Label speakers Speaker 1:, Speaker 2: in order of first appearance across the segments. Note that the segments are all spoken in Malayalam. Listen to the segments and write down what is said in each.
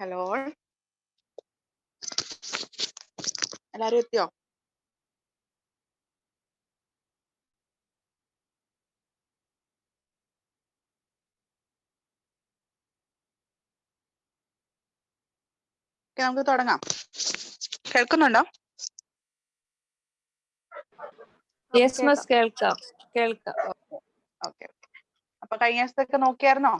Speaker 1: ഹലോ, എല്ലാരും എത്തിയോ? നമുക്ക് തുടങ്ങാം. കേൾക്കുന്നുണ്ടോ?
Speaker 2: യെസ് മിസ്, കേൾക്കാം.
Speaker 1: ഓക്കെ. അപ്പൊ കഴിഞ്ഞ ദിവസത്തൊക്കെ നോക്കിയായിരുന്നോ?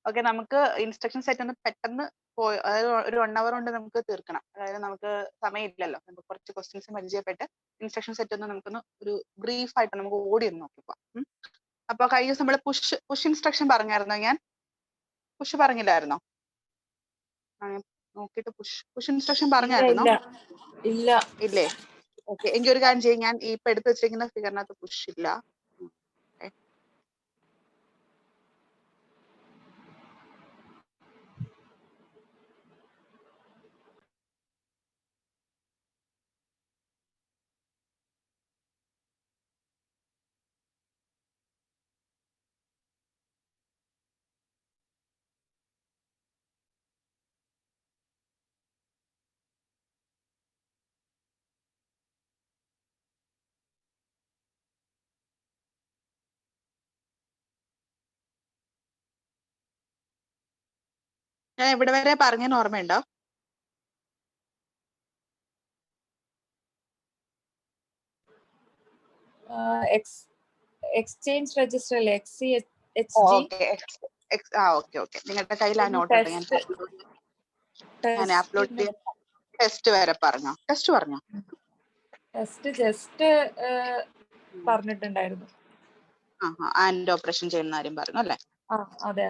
Speaker 1: ഓക്കെ, നമുക്ക് ഇൻസ്ട്രക്ഷൻ സെറ്റ് ഒന്ന് പെട്ടെന്ന് അതായത് ഒരു 1 hour കൊണ്ട് നമുക്ക് തീർക്കണം. അതായത് നമുക്ക് സമയമില്ലല്ലോ. നമുക്ക് കുറച്ച് ക്വസ്റ്റ്യൻസ് പരിചയപ്പെട്ട് ഇൻസ്ട്രക്ഷൻ സെറ്റ് ഒന്ന് നമുക്കൊന്ന് ഒരു ബ്രീഫ് ആയിട്ട് നമുക്ക് ഓടി ഒന്ന് നോക്കിപ്പോവാം. അപ്പൊ കഴിഞ്ഞ ദിവസം നമ്മൾ പുഷ് ഇൻസ്ട്രക്ഷൻ പറഞ്ഞായിരുന്നോ? ഞാൻ പുഷ് പറഞ്ഞില്ലായിരുന്നോ? നോക്കിയിട്ട് പുഷ് ഇൻസ്ട്രക്ഷൻ പറഞ്ഞായിരുന്നോ? ഇല്ലേ? ഓക്കെ, എങ്കിൽ ഒരു കാര്യം ചെയ്യും. ഞാൻ ഇപ്പൊ എടുത്ത് വെച്ചിരിക്കുന്ന ഫിഗറിനകത്ത് പുഷ് ഇല്ല. ഞാൻ ഇവിടെ വരെ പറഞ്ഞെന്ന് ഓർമ്മയുണ്ടോ?
Speaker 2: എക്സ്ചേഞ്ച് രജിസ്റ്റർ അല്ലേ?
Speaker 1: ഓക്കെ. നിങ്ങളുടെ കയ്യിൽ ആ നോട്ട് ഉണ്ട്. ഞാൻ അപ്ലോഡ് ചെയ്യാൻ ടെസ്റ്റ് വരെ പറഞ്ഞോ? ടെസ്റ്റ്
Speaker 2: ജസ്റ്റ് പറഞ്ഞിട്ടുണ്ടായിരുന്നു.
Speaker 1: ആൻഡ് ഓപ്പറേഷൻ ചെയ്യുന്ന കാര്യം പറഞ്ഞു അല്ലേ?
Speaker 2: അതെ.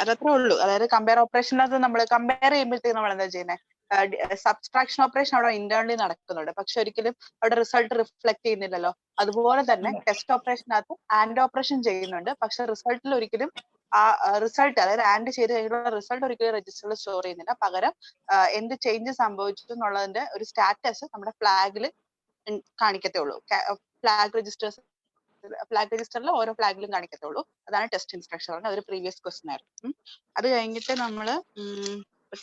Speaker 1: അതത്രേ ഉള്ളൂ. അതായത് കമ്പയർ ഓപ്പറേഷനകത്ത് നമ്മൾ കമ്പയർ ചെയ്യുമ്പോഴത്തേക്ക് നമ്മൾ എന്താ ചെയ്യുന്നത്? സബ്സ്ട്രാക്ഷൻ ഓപ്പറേഷൻ അവിടെ ഇന്റേണലി നടക്കുന്നുണ്ട്, പക്ഷെ ഒരിക്കലും അവിടെ റിസൾട്ട് റിഫ്ലക്ട് ചെയ്യുന്നില്ലല്ലോ. അതുപോലെ തന്നെ ടെസ്റ്റ് ഓപ്പറേഷനകത്ത് ആൻഡ് ഓപ്പറേഷൻ ചെയ്യുന്നുണ്ട്, പക്ഷെ റിസൾട്ടിൽ ഒരിക്കലും ആ റിസൾട്ട്, അതായത് ആൻഡ് ചെയ്ത് കഴിഞ്ഞുള്ള റിസൾട്ട് ഒരിക്കലും രജിസ്റ്ററിൽ സ്റ്റോർ ചെയ്യുന്നില്ല. പകരം എന്ത് ചേഞ്ച് സംഭവിച്ചു എന്നുള്ളതിന്റെ ഒരു സ്റ്റാറ്റസ് നമ്മുടെ ഫ്ലാഗിൽ കാണിക്കത്തേ ഉള്ളൂ. ഫ്ലാഗ് രജിസ്റ്ററിൽ ഓരോ ഫ്ലാഗിലും കാണിക്കത്തുള്ളൂ. അതാണ് ടെസ്റ്റ് ഇൻസ്ട്രക്ഷൻ. അതൊരു പ്രീവിയസ് ക്വസ്റ്റൻ ആയിരുന്നു. അത് കഴിഞ്ഞിട്ട് നമ്മൾ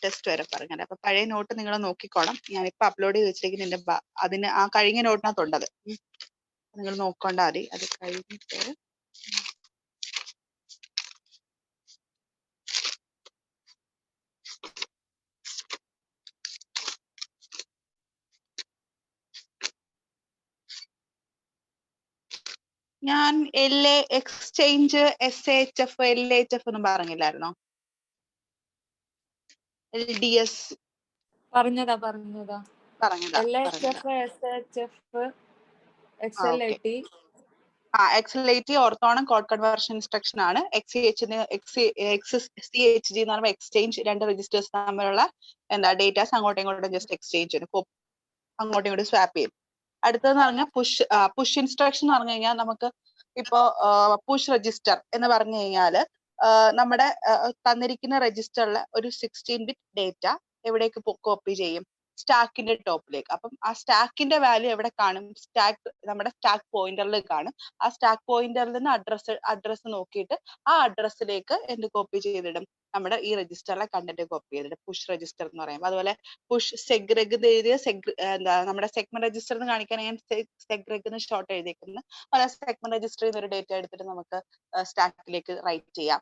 Speaker 1: ടെസ്റ്റ് വരെ പറഞ്ഞത്. അപ്പൊ പഴയ നോട്ട് നിങ്ങൾ നോക്കിക്കോണം. ഞാനിപ്പോ അപ്ലോഡ് ചെയ്ത് വെച്ചിരിക്കുന്നതിന്റെ അതിന് ആ കഴിഞ്ഞ നോട്ടിനകത്തുണ്ടത്. നിങ്ങൾ നോക്കണ്ടാ മതി. അത് കഴിഞ്ഞിട്ട് ഞാൻ എക്സ്ചേഞ്ച് SHF LHF ഒന്നും പറഞ്ഞില്ലായിരുന്നോ? LDS
Speaker 2: പറഞ്ഞതാ.
Speaker 1: XLAT ഓർത്തോണം കോഡ് കൺവേർഷൻ ഇൻസ്ട്രക്ഷൻ ആണ്. XCHG എന്ന് പറയുമ്പോൾ എക്സ്ചേഞ്ച്, രണ്ട് രജിസ്റ്റേഴ്സ് തമ്മിലുള്ള ഡേറ്റാസ് അങ്ങോട്ടും ഇങ്ങോട്ടും ജസ്റ്റ് എക്സ്ചേഞ്ച് ചെയ്യും, അങ്ങോട്ടും ഇങ്ങോട്ടും സ്വാപ്പ് ചെയ്യും. അടുത്തതെന്ന് പറഞ്ഞാൽ പുഷ് ഇൻസ്ട്രക്ഷൻ എന്ന് പറഞ്ഞു കഴിഞ്ഞാൽ നമുക്ക് ഇപ്പോ പുഷ് രജിസ്റ്റർ എന്ന് പറഞ്ഞു കഴിഞ്ഞാൽ നമ്മുടെ തന്നിരിക്കുന്ന രജിസ്റ്ററിലെ ഒരു 16-bit ഡേറ്റ എവിടേക്ക് കോപ്പി ചെയ്യും? സ്റ്റാക്കിന്റെ ടോപ്പിലേക്ക്. അപ്പം ആ സ്റ്റാക്കിന്റെ വാല്യൂ എവിടെ കാണും? നമ്മുടെ സ്റ്റാക്ക് പോയിന്ററിൽ കാണും. ആ സ്റ്റാക്ക് പോയിന്ററിൽ നിന്ന് അഡ്രസ് നോക്കിയിട്ട് ആ അഡ്രസ്സിലേക്ക് എന്ത് കോപ്പി ചെയ്തിടും? നമ്മുടെ ഈ രജിസ്റ്ററിലെ കണ്ടന്റ് കോപ്പി ചെയ്തിടും. പുഷ് രജിസ്റ്റർ എന്ന് പറയുമ്പോൾ. അതുപോലെ പുഷ് സെഗ്രെഗ് എഴുതിയ നമ്മുടെ സെഗ്മെന്റ് രജിസ്റ്റർ എന്ന് കാണിക്കാൻ ഞാൻ സെഗ്രെഗ് എന്ന് ഷോർട്ട് എഴുതിയിരിക്കുന്നു. അതുപോലെ സെഗ്മെന്റ് രജിസ്റ്ററിൽ നിന്ന് ഒരു ഡേറ്റ എടുത്തിട്ട് നമുക്ക് സ്റ്റാക്കിലേക്ക് റൈറ്റ് ചെയ്യാം.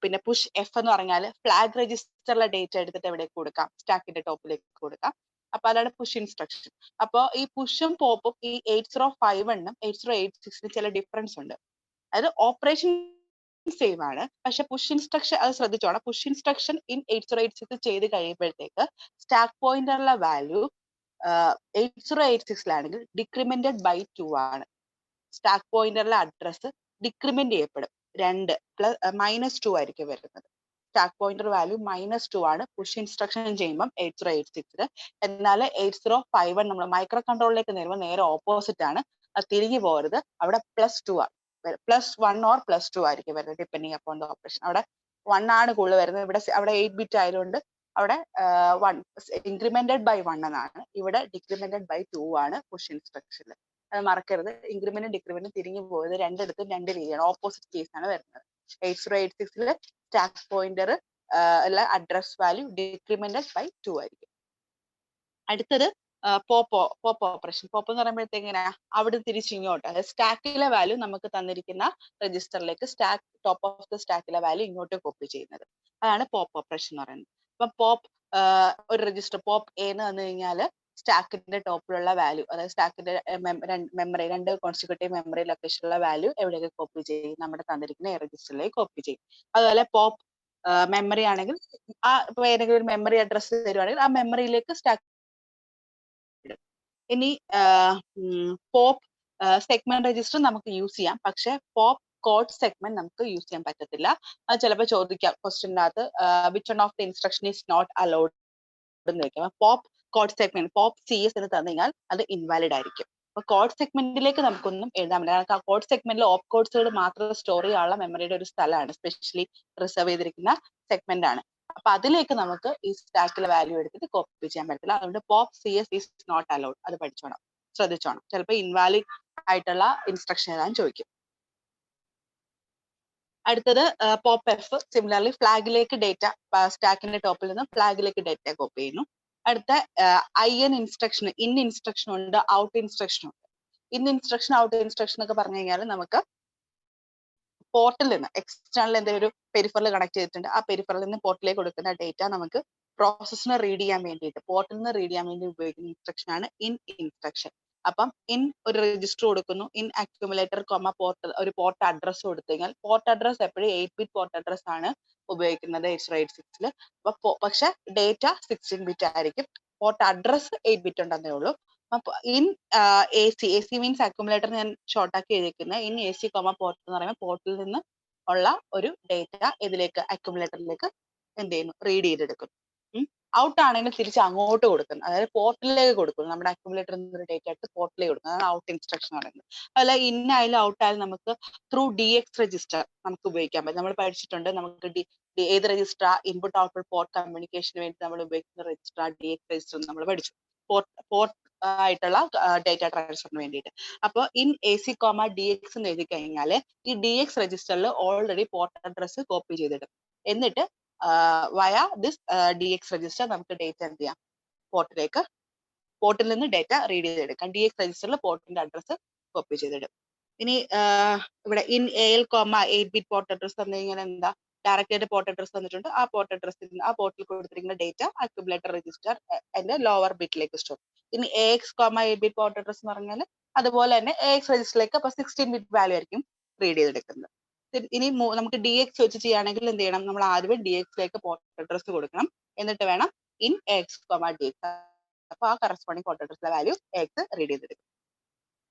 Speaker 1: പിന്നെ പുഷ് എഫ് എന്ന് പറഞ്ഞാൽ ഫ്ലാഗ് രജിസ്റ്ററിലെ ഡേറ്റ എടുത്തിട്ട് എവിടേക്ക് കൊടുക്കാം? സ്റ്റാക്കിന്റെ ടോപ്പിലേക്ക് കൊടുക്കാം. അപ്പൊ അതാണ് പുഷ് ഇൻസ്ട്രക്ഷൻ. അപ്പൊ ഈ പുഷും പോപ്പും ഈ 8051 8086 ചില ഡിഫറൻസ് ഉണ്ട്. അതായത് ഓപ്പറേഷൻ സെയിം ആണ്, പക്ഷെ പുഷ് ഇൻസ്ട്രക്ഷൻ അത് ശ്രദ്ധിച്ചോണം. പുഷ് ഇൻസ്ട്രക്ഷൻ ഇൻ 8086 ചെയ്ത് കഴിയുമ്പോഴത്തേക്ക് സ്റ്റാക്ക് പോയിന്ററിലെ വാല്യൂ 8086ലാണെങ്കിൽ ഡിക്രിമെന്റഡ് ബൈ 2 ആണ്. സ്റ്റാക്ക് പോയിന്ററിലെ അഡ്രസ് ഡിക്രിമെന്റ് ചെയ്യപ്പെടും. -2 ആയിരിക്കും വരുന്നത്. സ്റ്റാക്ക് പോയിന്റർ വാല്യൂ -2 ആണ് പുഷ് ഇൻസ്ട്രക്ഷൻ ചെയ്യുമ്പോൾ 8086. എന്നാൽ 8051 നമ്മൾ മൈക്രോ കൺട്രോളിലേക്ക് നേരുമ്പോൾ നേരെ ഓപ്പോസിറ്റ് ആണ്. അത് തിരിഞ്ഞു പോകരുത്. അവിടെ +2 ആണ്, +1 ഓർ +2 ആയിരിക്കും വരുന്നത്, ഡിപ്പെൻഡിങ് അപ്പോൺ ദ ഓപ്പറേഷൻ. അവിടെ 1 ആണ് കൂടുതൽ വരുന്നത്. അവിടെ 8-bit ആയതുകൊണ്ട് അവിടെ 1 ഇൻക്രിമെന്റഡ് ബൈ 1 എന്നാണ്. ഇവിടെ ഡിക്രിമെന്റഡ് ബൈ 2 ആണ് പുഷ് ഇൻസ്ട്രക്ഷനിൽ. അത് മറക്കരുത്. ഇൻക്രിമെന്റും ഡിക്രിമെന്റും തിരിഞ്ഞു പോയത് രണ്ടിടത്തും രണ്ട് രീതിയാണ്, ഓപ്പോസിറ്റ് കേസ് ആണ് വരുന്നത്. 8086 സ്റ്റാക്ക് പോയിന്റർ ഉള്ള അഡ്രസ് വാല്യൂ ഡിക്രിമെന്റഡ് ബൈ 2 ആയിരിക്കും. അടുത്തത് പോപ്പ് ഓപ്പറേഷൻ. പോപ്പ് എന്ന് പറയുമ്പോഴത്തേക്ക് എങ്ങനെയാ, അവിടെ തിരിച്ചിങ്ങോട്ട്, അതായത് സ്റ്റാക്കിലെ വാല്യൂ നമുക്ക് തന്നിരിക്കുന്ന രജിസ്റ്ററിലേക്ക് ടോപ്പ് ഓഫ് ദ സ്റ്റാക്കിലെ വാല്യൂ ഇങ്ങോട്ട് കോപ്പി ചെയ്യുന്നത്, അതാണ് പോപ്പ് ഓപ്പറേഷൻ എന്ന് പറയുന്നത്. അപ്പൊ പോപ്പ് ഒരു രജിസ്റ്റർ പോപ്പ് എ എന്ന് വന്നു കഴിഞ്ഞാൽ സ്റ്റാക്കിന്റെ ടോപ്പിലുള്ള വാല്യൂ, അതായത് സ്റ്റാക്കിന്റെ മെമ്മറി, രണ്ട് കോൺസിക്യൂട്ടീവ് മെമ്മറി ലൊക്കേഷനിലുള്ള വാല്യൂ എവിടെയൊക്കെ കോപ്പി ചെയ്യും, നമ്മുടെ തന്നിരിക്കുന്ന രജിസ്റ്ററിലേക്ക് കോപ്പി ചെയ്യും. അതുപോലെ പോപ്പ് മെമ്മറി ആണെങ്കിൽ ഇപ്പൊ ഏതെങ്കിലും ഒരു മെമ്മറി അഡ്രസ് തരുവാണെങ്കിൽ ആ മെമ്മറിയിലേക്ക് സ്റ്റാക്ക്. ഇനി പോപ്പ് സെഗ്മെന്റ് രജിസ്റ്റർ നമുക്ക് യൂസ് ചെയ്യാം, പക്ഷെ പോപ്പ് കോഡ് സെഗ്മെന്റ് നമുക്ക് യൂസ് ചെയ്യാൻ പറ്റത്തില്ല. അത് ചിലപ്പോൾ ചോദിക്കാം ക്വസ്റ്റ്യനകത്ത്, which one of the instruction is not allowed എന്ന് ചോദിക്കാം. Pop code segment pop CS എന്ന് തന്നു കഴിഞ്ഞാൽ അത് ഇൻവാലിഡ് ആയിരിക്കും. അപ്പൊ കോഡ് സെഗ്മെന്റിലേക്ക് നമുക്കൊന്നും എഴുതാൻ പറ്റില്ല, കാരണം ആ കോഡ് സെഗ്മെന്റിൽ ഓപ്പ് കോഡ്സുകൾ മാത്രം സ്റ്റോർ ചെയ്യാനുള്ള മെമ്മറിയുടെ ഒരു സ്ഥലമാണ്, സ്പെഷ്യലി റിസർവ് ചെയ്തിരിക്കുന്ന സെഗ്മെന്റ് ആണ്. അപ്പൊ അതിലേക്ക് നമുക്ക് ഈ സ്റ്റാക്കിലെ വാല്യൂ എടുത്തിട്ട് കോപ്പി ചെയ്യാൻ പറ്റില്ല. അതുകൊണ്ട് pop CS is not allowed, അത് പഠിച്ചോണം, ശ്രദ്ധിച്ചോണം. ചിലപ്പോൾ ഇൻവാലിഡ് ആയിട്ടുള്ള ഇൻസ്ട്രക്ഷൻ എഴുതാൻ ചോദിക്കും. അടുത്തത് പോപ്പ് F. സിമിലർലി ഫ്ലാഗിലേക്ക് ഡേറ്റ, സ്റ്റാക്കിന്റെ ടോപ്പിൽ നിന്ന് ഫ്ലാഗിലേക്ക് ഡേറ്റ കോപ്പി ചെയ്യുന്നു. അടുത്ത IN ഇൻസ്ട്രക്ഷൻ, ഇൻ ഇൻസ്ട്രക്ഷൻ ഉണ്ട്, ഔട്ട് ഇൻസ്ട്രക്ഷൻ ഉണ്ട്. ഇൻ ഇൻസ്ട്രക്ഷൻ ഔട്ട് ഇൻസ്ട്രക്ഷൻ ഒക്കെ പറഞ്ഞു കഴിഞ്ഞാൽ നമുക്ക് പോർട്ടിൽ നിന്ന് എക്സ്റ്റേണൽ എന്തെങ്കിലും ഒരു പെരിഫറൽ കണക്ട് ചെയ്തിട്ടുണ്ട്, ആ പെരിഫറിൽ നിന്ന് പോർട്ടിലേക്ക് കൊടുക്കുന്ന ഡേറ്റ നമുക്ക് പ്രോസസ്സിനെ റീഡ് ചെയ്യാൻ വേണ്ടിയിട്ട്, പോർട്ടിൽ നിന്ന് റീഡ് ചെയ്യാൻ വേണ്ടി ഉപയോഗിക്കുന്ന ഇൻസ്ട്രക്ഷൻ ആണ് ഇൻ ഇൻസ്ട്രക്ഷൻ. അപ്പം ഇൻ ഒരു രജിസ്റ്റർ കൊടുക്കുന്നു, ഇൻ അക്യുമുലേറ്റർ പോർട്ട്, ഒരു പോർട്ട് അഡ്രസ് കൊടുത്തു കഴിഞ്ഞാൽ, പോർട്ട് അഡ്രസ് എപ്പോഴും 8-bit പോർട്ട് അഡ്രസ് ആണ് ഉപയോഗിക്കുന്നത് 8086. അപ്പൊ പക്ഷെ ഡേറ്റ 16-bit ആയിരിക്കും, പോർട്ട് അഡ്രസ് 8-bit ഉണ്ടെന്നേ ഉള്ളൂ. അപ്പൊ ഇൻ AC മീൻസ് അക്യുമുലേറ്റർ ഞാൻ ഷോർട്ട് ആക്കി എഴുതിക്കുന്നത്, ഇൻ AC പോർട്ട് എന്ന് പറയുമ്പോൾ പോർട്ടിൽ നിന്ന് ഉള്ള ഒരു ഡേറ്റ ഇതിലേക്ക് അക്യുമുലേറ്ററിലേക്ക് എന്ത് ചെയ്യുന്നു, റീഡ് ചെയ്തെടുക്കുന്നു. ഔട്ട് ആണെങ്കിൽ തിരിച്ച് അങ്ങോട്ട് കൊടുക്കുന്നു, അതായത് പോർട്ടിലേക്ക് കൊടുക്കുന്നു, നമ്മുടെ അക്യുമുലേറ്ററിൽ നിന്ന് ഡേറ്റ എടുത്ത് പോർട്ടിലേക്ക് കൊടുക്കുന്നു, അതാണ് ഔട്ട് ഇൻസ്ട്രക്ഷൻ പറയുന്നത്. അതുപോലെ ഇൻ ആയാലും ഔട്ട് ആയാലും നമുക്ക് ത്രൂ DX രജിസ്റ്റർ നമുക്ക് ഉപയോഗിക്കാൻ പറ്റും. നമ്മൾ പഠിച്ചിട്ടുണ്ട്, നമുക്ക് ഏത് രജിസ്റ്റർ ഇൻപുട്ട് ഔട്ട്പുട്ട് പോർട്ട് കമ്മ്യൂണിക്കേഷന് വേണ്ടി നമ്മൾ ഉപയോഗിക്കുന്ന രജിസ്റ്റർ DX രജിസ്റ്റർ നമ്മൾ പഠിച്ചു, പോർട്ട് ആയിട്ടുള്ള ഡേറ്റ ട്രാൻസ്ഫറിന് വേണ്ടിയിട്ട്. അപ്പോൾ ഇൻ AC, DX എന്ന് എഴുതി കഴിഞ്ഞാൽ ഈ DX രജിസ്റ്ററിൽ ഓൾറെഡി പോർട്ട് അഡ്രസ് കോപ്പി ചെയ്തിടും. എന്നിട്ട് വയ ദിസ് DX രജിസ്റ്റർ നമുക്ക് ഡേറ്റ എന്ത് ചെയ്യാം, പോർട്ടിൽ നിന്ന് ഡേറ്റ റീഡ് ചെയ്തെടുക്കാം. DX രജിസ്റ്ററിൽ പോർട്ടിന്റെ അഡ്രസ് കോപ്പി ചെയ്തിടും. ഇനി ഇവിടെ in AL, 8-bit port address തന്നു കഴിഞ്ഞാൽ എന്താ, ഡയറക്റ്റ് ആയിട്ട് പോർട്ട് അഡ്രസ് തന്നിട്ടുണ്ട്, ആ പോർട്ട് അഡ്രസ്സിൽ ആ പോർട്ടിൽ കൊടുത്തിരിക്കുന്ന ഡേറ്റ അക്യുമുലേറ്റർ രജിസ്റ്റർ അതിന്റെ ലോവർ ബിറ്റിലേക്ക് സ്റ്റോർ. ഇനി AX, 8-bit പോർട്ട് അഡ്രസ് എന്ന് പറഞ്ഞാൽ അതുപോലെ തന്നെ AX രജിസ്റ്ററിലേക്ക് അപ്പൊ 16-bit വാല്യൂ ആയിരിക്കും റീഡ് ചെയ്തെടുക്കുന്നത്. ഇനി നമുക്ക് DX വെച്ച് ചെയ്യുകയാണെങ്കിൽ എന്ത് ചെയ്യണം, നമ്മൾ ആദ്യം DX-ലേക്ക് പോർട്ട് അഡ്രസ് കൊടുക്കണം, എന്നിട്ട് വേണം ഇൻ AX, DX. അപ്പൊ ആ കറസ്പോണ്ടിങ് പോർട്ട് അഡ്രസ്സിലെ വാല്യൂ AX റീഡ് ചെയ്തെടുക്കും.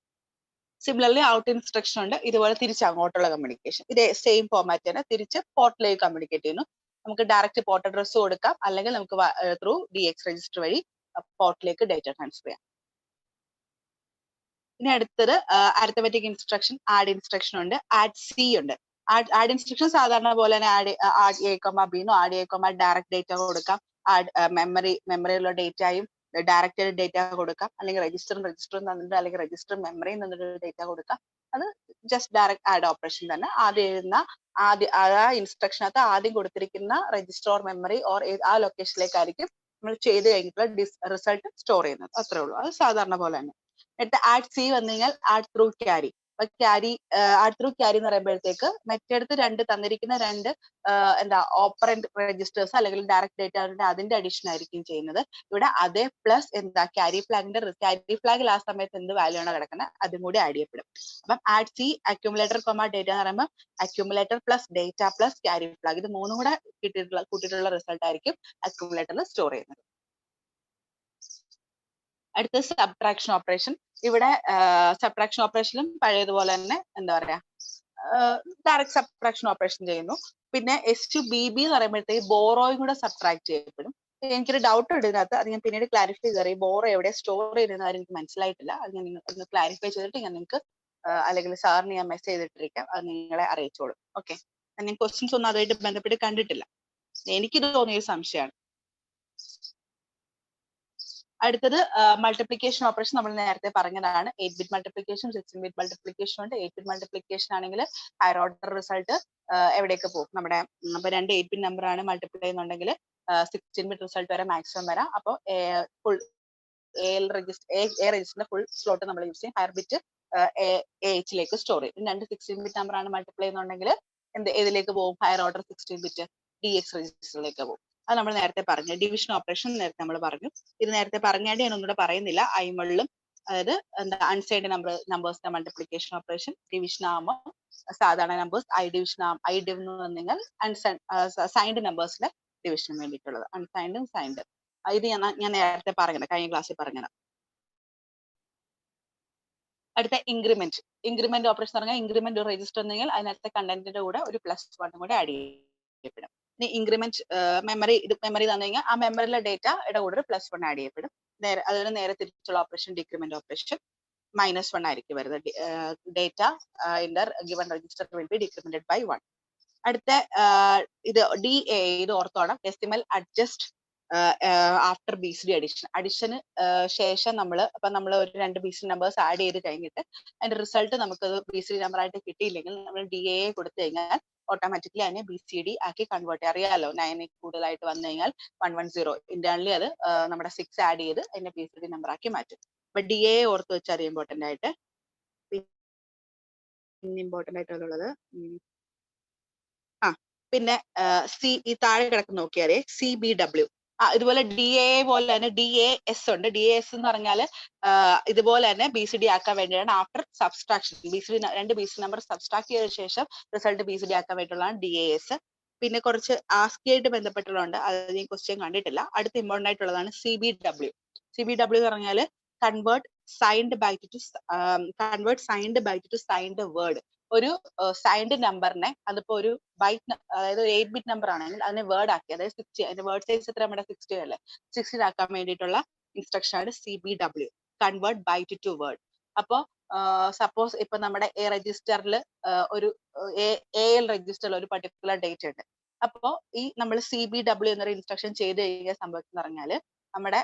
Speaker 1: സിമിലർലി ഔട്ട് ഇൻസ്ട്രക്ഷൻ ഉണ്ട്, ഇതുപോലെ തിരിച്ച് അങ്ങോട്ടുള്ള കമ്മ്യൂണിക്കേഷൻ, ഇതേ സെയിം ഫോർമാറ്റ് തന്നെ തിരിച്ച് പോർട്ടിലേക്ക് കമ്മ്യൂണിക്കേറ്റ് ചെയ്യുന്നു. നമുക്ക് ഡയറക്റ്റ് പോർട്ട് അഡ്രസ് കൊടുക്കാം, അല്ലെങ്കിൽ നമുക്ക് ത്രൂ DX രജിസ്റ്റർ വഴി പോർട്ടിലേക്ക് ഡേറ്റ ട്രാൻസ്ഫർ ചെയ്യാം. ഇനി അടുത്തത് അരിത്തമെറ്റിക് ഇൻസ്ട്രക്ഷൻ, ആഡ് ഇൻസ്ട്രക്ഷൻ ഉണ്ട്, ആഡ് C ഉണ്ട്. ആഡ് ഇൻസ്ട്രക്ഷൻ സാധാരണ പോലെ തന്നെ ആഡ് A, B എന്നോ ആഡ് A, ഡയറക്റ്റ് ഡേറ്റ കൊടുക്കാം, ആഡ് മെമ്മറിയിലുള്ള ഡേറ്റയും ഡയറക്റ്റ് ഡേറ്റ കൊടുക്കാം, അല്ലെങ്കിൽ രജിസ്റ്ററും തന്നിട്ട്, അല്ലെങ്കിൽ രജിസ്റ്റർ മെമ്മറിയും തന്നിട്ട് ഡേറ്റ കൊടുക്കാം. അത് ജസ്റ്റ് ഡയറക്റ്റ് ആഡ് ഓപ്പറേഷൻ തന്നെ. ആ ഇൻസ്ട്രക്ഷനകത്ത് ആദ്യം കൊടുത്തിരിക്കുന്ന രജിസ്റ്റർ ഓർ മെമ്മറി ഓർ ആ ലൊക്കേഷനിലേക്കായിരിക്കും നമ്മൾ ചെയ്ത് കഴിഞ്ഞിട്ടുള്ള റിസൾട്ട് സ്റ്റോർ ചെയ്യുന്നത്, അത്രേ ഉള്ളൂ. അത് സാധാരണ പോലെ തന്നെ. എന്നിട്ട് ആഡ് C വന്നു കഴിഞ്ഞാൽ ആഡ് ത്രൂ ക്യാരി. അപ്പൊ ആഡ് ത്രൂ ക്യാരി എന്ന് പറയുമ്പോഴത്തേക്ക് മറ്റടുത്ത് തന്നിരിക്കുന്ന രണ്ട് ഓപ്പറന്റ് രജിസ്റ്റേഴ്സ് അല്ലെങ്കിൽ ഡയറക്റ്റ് ഡേറ്റ അതിന്റെ അഡീഷൻ ആയിരിക്കും ചെയ്യുന്നത്. ഇവിടെ അതേ പ്ലസ് ക്യാരി ഫ്ലാഗിൽ ആ സമയത്ത് എന്ത് വാല്യൂ ആണ് കിടക്കുന്നത് അതും കൂടി ആഡ് ചെയ്യപ്പെടും. അപ്പം ആഡ് C അക്യുമുലേറ്റർ ഡേറ്റ എന്ന് പറയുമ്പോൾ accumulator plus data plus carry flag, ഇത് മൂന്നും കൂടെ കൂട്ടിയിട്ടുള്ള റിസൾട്ട് ആയിരിക്കും അക്യുമുലേറ്ററിൽ സ്റ്റോർ ചെയ്യുന്നത്. അടുത്ത സബ്ട്രാക്ഷൻ ഓപ്പറേഷൻ. ഇവിടെ സബ്ട്രാക്ഷൻ ഓപ്പറേഷനും പഴയതുപോലെ തന്നെ ഡയറക്റ്റ് സബ്ട്രാക്ഷൻ ഓപ്പറേഷൻ ചെയ്യുന്നു. പിന്നെ S2BB എന്ന് പറയുമ്പോഴത്തേക്ക് ബോറോയും കൂടെ സബ്ട്രാക്ട് ചെയ്യപ്പെടും. എനിക്കൊരു ഡൗട്ട് ഉണ്ട് ഇതിനകത്ത്, അത് ഞാൻ പിന്നീട് ക്ലാരിഫൈ ചെയ്ത് അറിയാം. ബോറോ എവിടെ സ്റ്റോർ ചെയ്യുന്ന കാര്യം എനിക്ക് മനസ്സിലായിട്ടില്ല, അത് ഞാൻ ഒന്ന് ക്ലാരിഫൈ ചെയ്തിട്ട് ഞാൻ നിങ്ങൾക്ക് അല്ലെങ്കിൽ സാറിന് ഞാൻ മെസ്സേജ് ചെയ്തിട്ടിരിക്കാം, അത് നിങ്ങളെ അറിയിച്ചോളും. ഓക്കെ, ഞാൻ ക്വസ്റ്റ്യൻസ് ഒന്നും അതുമായിട്ട് ബന്ധപ്പെട്ട് കണ്ടിട്ടില്ല, എനിക്ക് തോന്നിയൊരു സംശയമാണ്. അടുത്തത് മൾട്ടിപ്ലിക്കേഷൻ ഓപ്പറേഷൻ നമ്മൾ നേരത്തെ പറഞ്ഞതാണ്. 8-bit മൾട്ടിപ്ലിക്കേഷൻ, 16-bit മൾട്ടിപ്ലിക്കേഷൻ ഉണ്ട്. 8-bit മൾട്ടിപ്ലിക്കേഷൻ ആണെങ്കിൽ ഹയർ ഓർഡർ റിസൾട്ട് എവിടേക്ക് പോകും? നമ്മുടെ ഇപ്പൊ രണ്ട് 8-bit നമ്പർ ആണ് മൾട്ടിപ്ലൈ ചെയ്യുന്നുണ്ടെങ്കിൽ 16-bit റിസൾട്ട് വരെ മാക്സിമം വരാം. അപ്പോൾ ഫുൾ രജിസ്റ്ററിന്റെ ഫുൾ സ്ലോട്ട് നമ്മൾ യൂസ് ചെയ്യും. ഹയർ ബിറ്റ് എച്ചിലേക്ക് സ്റ്റോർ ചെയ്യും. രണ്ട് 16-bit നമ്പർ ആണ് മൾട്ടിപ്ലൈ ചെയ്യുന്നുണ്ടെങ്കിൽ ഏതിലേക്ക് പോകും? ഹയർ ഓർഡർ 16-bit DX രജിസ്റ്ററിലേക്ക് പോകും. അത് നമ്മൾ നേരത്തെ പറഞ്ഞു. ഡിവിഷൻ ഓപ്പറേഷൻ നേരത്തെ നമ്മൾ പറഞ്ഞു. ഇത് നേരത്തെ പറഞ്ഞാണ്ട് ഞാൻ ഒന്നുകൂടെ പറയുന്നില്ല. ഐമളിലും അതായത് എന്താ അൺസൈൻഡ് നമ്പേഴ്സിന്റെ മൾട്ടിപ്ലിക്കേഷൻ ഓപ്പറേഷൻ, ഡിവിഷൻ ആകുമ്പോൾ സാധാരണ നമ്പേഴ്സ്, ഐ ഡിവ് എന്ന് പറഞ്ഞാൽ സൈൻഡ് നമ്പേഴ്സിന്റെ ഡിവിഷന് വേണ്ടിയിട്ടുള്ളത്. അൺസൈൻഡും സൈൻഡ്. ഇത് ഞാൻ നേരത്തെ പറഞ്ഞത്, കഴിഞ്ഞ ക്ലാസ്സിൽ പറഞ്ഞത്. അടുത്ത ഇൻക്രിമെന്റ് ഓപ്പറേഷൻ പറഞ്ഞാൽ ഇൻക്രിമെന്റ് ഒരു രജിസ്റ്റർ ഉണ്ടെങ്കിൽ അതിനകത്തെ കണ്ടന്റിന്റെ കൂടെ ഒരു +1 കൂടെ ആഡ് ചെയ്യപ്പെടും. ഇനി ഇൻക്രിമെന്റ് മെമ്മറി തന്നു കഴിഞ്ഞാൽ ആ മെമ്മറിയിലെ ഡേറ്റയുടെ കൂടെ ഒരു +1 ആഡ് ചെയ്യപ്പെടും. അതിന് നേരെ തിരിച്ചുള്ള ഓപ്പറേഷൻ ഡിക്രിമെന്റ് ഓപ്പറേഷൻ -1 ആയിരിക്കും വരുന്നത്. Data in the given register will be decremented by 1. അടുത്ത ഇത് DA, ഇത് ഓർത്തോണം, ഡെസിമൽ അഡ്ജസ്റ്റ് ആഫ്റ്റർ BCD അഡിഷന് ശേഷം നമ്മൾ ഒരു രണ്ട് BCD നമ്പേഴ്സ് ആഡ് ചെയ്ത് കഴിഞ്ഞിട്ട് അതിന്റെ റിസൾട്ട് നമുക്ക് BCD നമ്പർ ആയിട്ട് കിട്ടിയില്ലെങ്കിൽ നമ്മൾ DA കൊടുത്തു കഴിഞ്ഞാൽ ഓട്ടോമാറ്റിക്കലി അതിനെ BCD ആക്കി കൺവേർട്ട് ചെയ്യാം. അറിയാലോ, 9 കൂടുതലായിട്ട് വന്നു കഴിഞ്ഞാൽ 110 ഇന്റേണലി അത് നമ്മുടെ 6 ആഡ് ചെയ്ത് അതിന്റെ BCD നമ്പർ ആക്കി മാറ്റും. അപ്പൊ DA ഓർത്ത് വെച്ചാൽ ഇമ്പോർട്ടന്റ് ആയിട്ട്. ഇമ്പോർട്ടന്റ് ആയിട്ടുള്ളത് പിന്നെ ഈ താഴെ കിടക്കുന്ന നോക്കിയാലേ CBW. ഇതുപോലെ DA പോലെ തന്നെ DAS ഉണ്ട്. DAS എന്ന് പറഞ്ഞാൽ ഇതുപോലെ തന്നെ BCD ആക്കാൻ വേണ്ടിയാണ് ആഫ്റ്റർ സബ്സ്ട്രാക്ഷൻ. രണ്ട് BCD നമ്പർ സബ്സ്ട്രാക്ട് ചെയ്ത ശേഷം റിസൾട്ട് BCD ആക്കാൻ വേണ്ടിയുള്ളതാണ് DAS. പിന്നെ കുറച്ച് ASCII ആയിട്ട് ബന്ധപ്പെട്ടുള്ളതുണ്ട്, അത് ഞാൻ ക്വസ്റ്റ്യൻ കണ്ടിട്ടില്ല. അടുത്ത ഇമ്പോർട്ടന്റ് ആയിട്ടുള്ളതാണ് CBW. CBW എന്ന് പറഞ്ഞാൽ convert signed byte to signed word. ഒരു സൈൻഡ് നമ്പറിനെ അതിപ്പോ ഒരു ബൈറ്റ്, അതായത് ഒരു 8-bit നമ്പർ ആണെങ്കിൽ അതിനെ വേർഡ് ആക്കി, അതായത് 60, അതിന്റെ വേർഡ് സൈസ് എത്ര? നമ്മുടെ 60 അല്ലേ, 60 ആക്കാൻ വേണ്ടിയിട്ടുള്ള ഇൻസ്ട്രക്ഷൻ ആണ് CBW, convert byte to word. അപ്പോ സപ്പോസ് ഇപ്പൊ നമ്മുടെ A രജിസ്റ്ററിൽ ഒരു AL രജിസ്റ്ററിൽ ഒരു പർട്ടിക്കുലർ ഡേറ്റ് ഉണ്ട്. അപ്പോ ഈ നമ്മൾ CBW എന്നൊരു ഇൻസ്ട്രക്ഷൻ ചെയ്ത് കഴിഞ്ഞാൽ സംഭവിക്കുന്ന പറഞ്ഞാല് നമ്മുടെ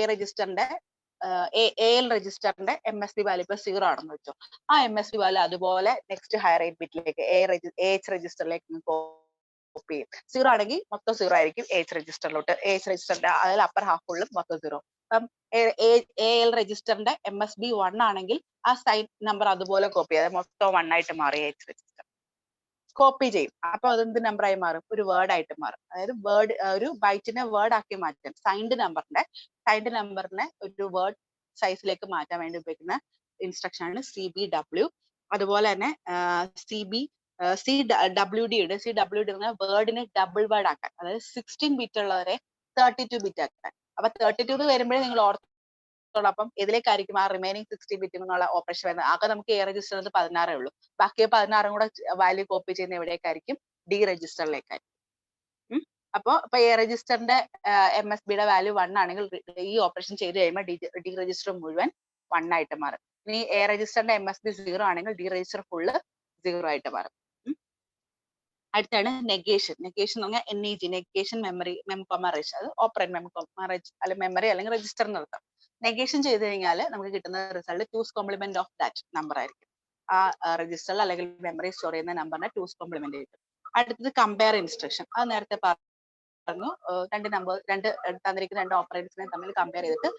Speaker 1: A രജിസ്റ്ററിന്റെ AL രജിസ്റ്ററിന്റെ MSB വാല്യൂ ഇപ്പൊ 0 ആണെന്ന് വെച്ചോ. ആ MSB വാല്യൂ അതുപോലെ നെക്സ്റ്റ് ഹയർ 8-bit AH രജിസ്റ്ററിലേക്ക് കോപ്പി ചെയ്യും. 0 ആണെങ്കിൽ മൊത്തം 0 ആയിരിക്കും AH രജിസ്റ്ററിലോട്ട്. AH രജിസ്റ്ററിന്റെ അതായത് അപ്പർ ഹാഫ് ഫുള്ളും മൊത്തം 0. അപ്പം AL രജിസ്റ്ററിന്റെ MSB 1 ആണെങ്കിൽ ആ സൈൻ നമ്പർ അതുപോലെ കോപ്പി ചെയ്യും, മൊത്തം 1 ആയിട്ട് മാറി AH രജിസ്റ്റർ കോപ്പി ചെയ്യും. അപ്പൊ അതെന്ത് നമ്പറായി മാറും? ഒരു വേർഡ് ആയിട്ട് മാറും. അതായത് ഒരു ബൈറ്റിനെ വേർഡ് ആക്കി മാറ്റാൻ സൈൻഡ് നമ്പറിനെ ഒരു വേർഡ് സൈസിലേക്ക് മാറ്റാൻ വേണ്ടി ഉപയോഗിക്കുന്ന ഇൻസ്ട്രക്ഷൻ ആണ് CBW. അതുപോലെ തന്നെ CWD ഉണ്ട്. CWD വേർഡിനെ ഡബിൾ വേർഡ് ആക്കാൻ, അതായത് 16-bit ഉള്ളവരെ 32-bit ആക്കാൻ. അപ്പൊ 32 വരുമ്പോഴേ നിങ്ങൾ ഓർത്തോടൊപ്പം ഇതിലേക്കായിരിക്കും ആ റിമൈനിങ് 60-bit എന്നുള്ള ഓപ്പറേഷൻ വരുന്നത്. ആകെ നമുക്ക് A രജിസ്റ്ററിൽ 16 ഉള്ളൂ. ബാക്കി 16 കൂടെ വാല്യൂ കോപ്പി ചെയ്യുന്ന എവിടേക്കായിരിക്കും? D രജിസ്റ്ററിലേക്കായിരിക്കും. അപ്പൊ A രജിസ്റ്ററിന്റെ MSBയുടെ വാല്യൂ 1 ആണെങ്കിൽ ഈ ഓപ്പറേഷൻ ചെയ്ത് കഴിയുമ്പോൾ D രജിസ്റ്റർ മുഴുവൻ 1 ആയിട്ട് മാറും. ഇനി A രജിസ്റ്ററിന്റെ MSB 0 ആണെങ്കിൽ D രജിസ്റ്റർ ഫുള്ള് 0 ആയിട്ട് മാറും. അടുത്താണ് നെഗേഷൻ. നെഗേഷൻ എന്ന് പറഞ്ഞാൽ NEG, നെഗേഷൻ മെമ്മറി മെമ്മറേജ്. അത് ഓപ്പറേറ്റ് മെമ്മറേജ് അല്ലെങ്കിൽ മെമ്മറി അല്ലെങ്കിൽ രജിസ്റ്റർ എന്നർത്ഥം. നെഗേഷൻ ചെയ്ത് കഴിഞ്ഞാൽ നമുക്ക് കിട്ടുന്ന result 2's complement of that number ആയിരിക്കും. ആ രജിസ്റ്ററിൽ അല്ലെങ്കിൽ മെമ്മറി സ്റ്റോർ ചെയ്യുന്ന നമ്പറിനെ 2's കോംപ്ലിമെന്റ് കിട്ടും. അടുത്തത് കമ്പയർ ഇൻസ്ട്രക്ഷൻ. അത് നേരത്തെ പറഞ്ഞു, രണ്ട് തന്നിരിക്കുന്ന രണ്ട് ഓപ്പറേറ്റേഴ്സിനെ തമ്മിൽ കമ്പയർ ചെയ്തിട്ട്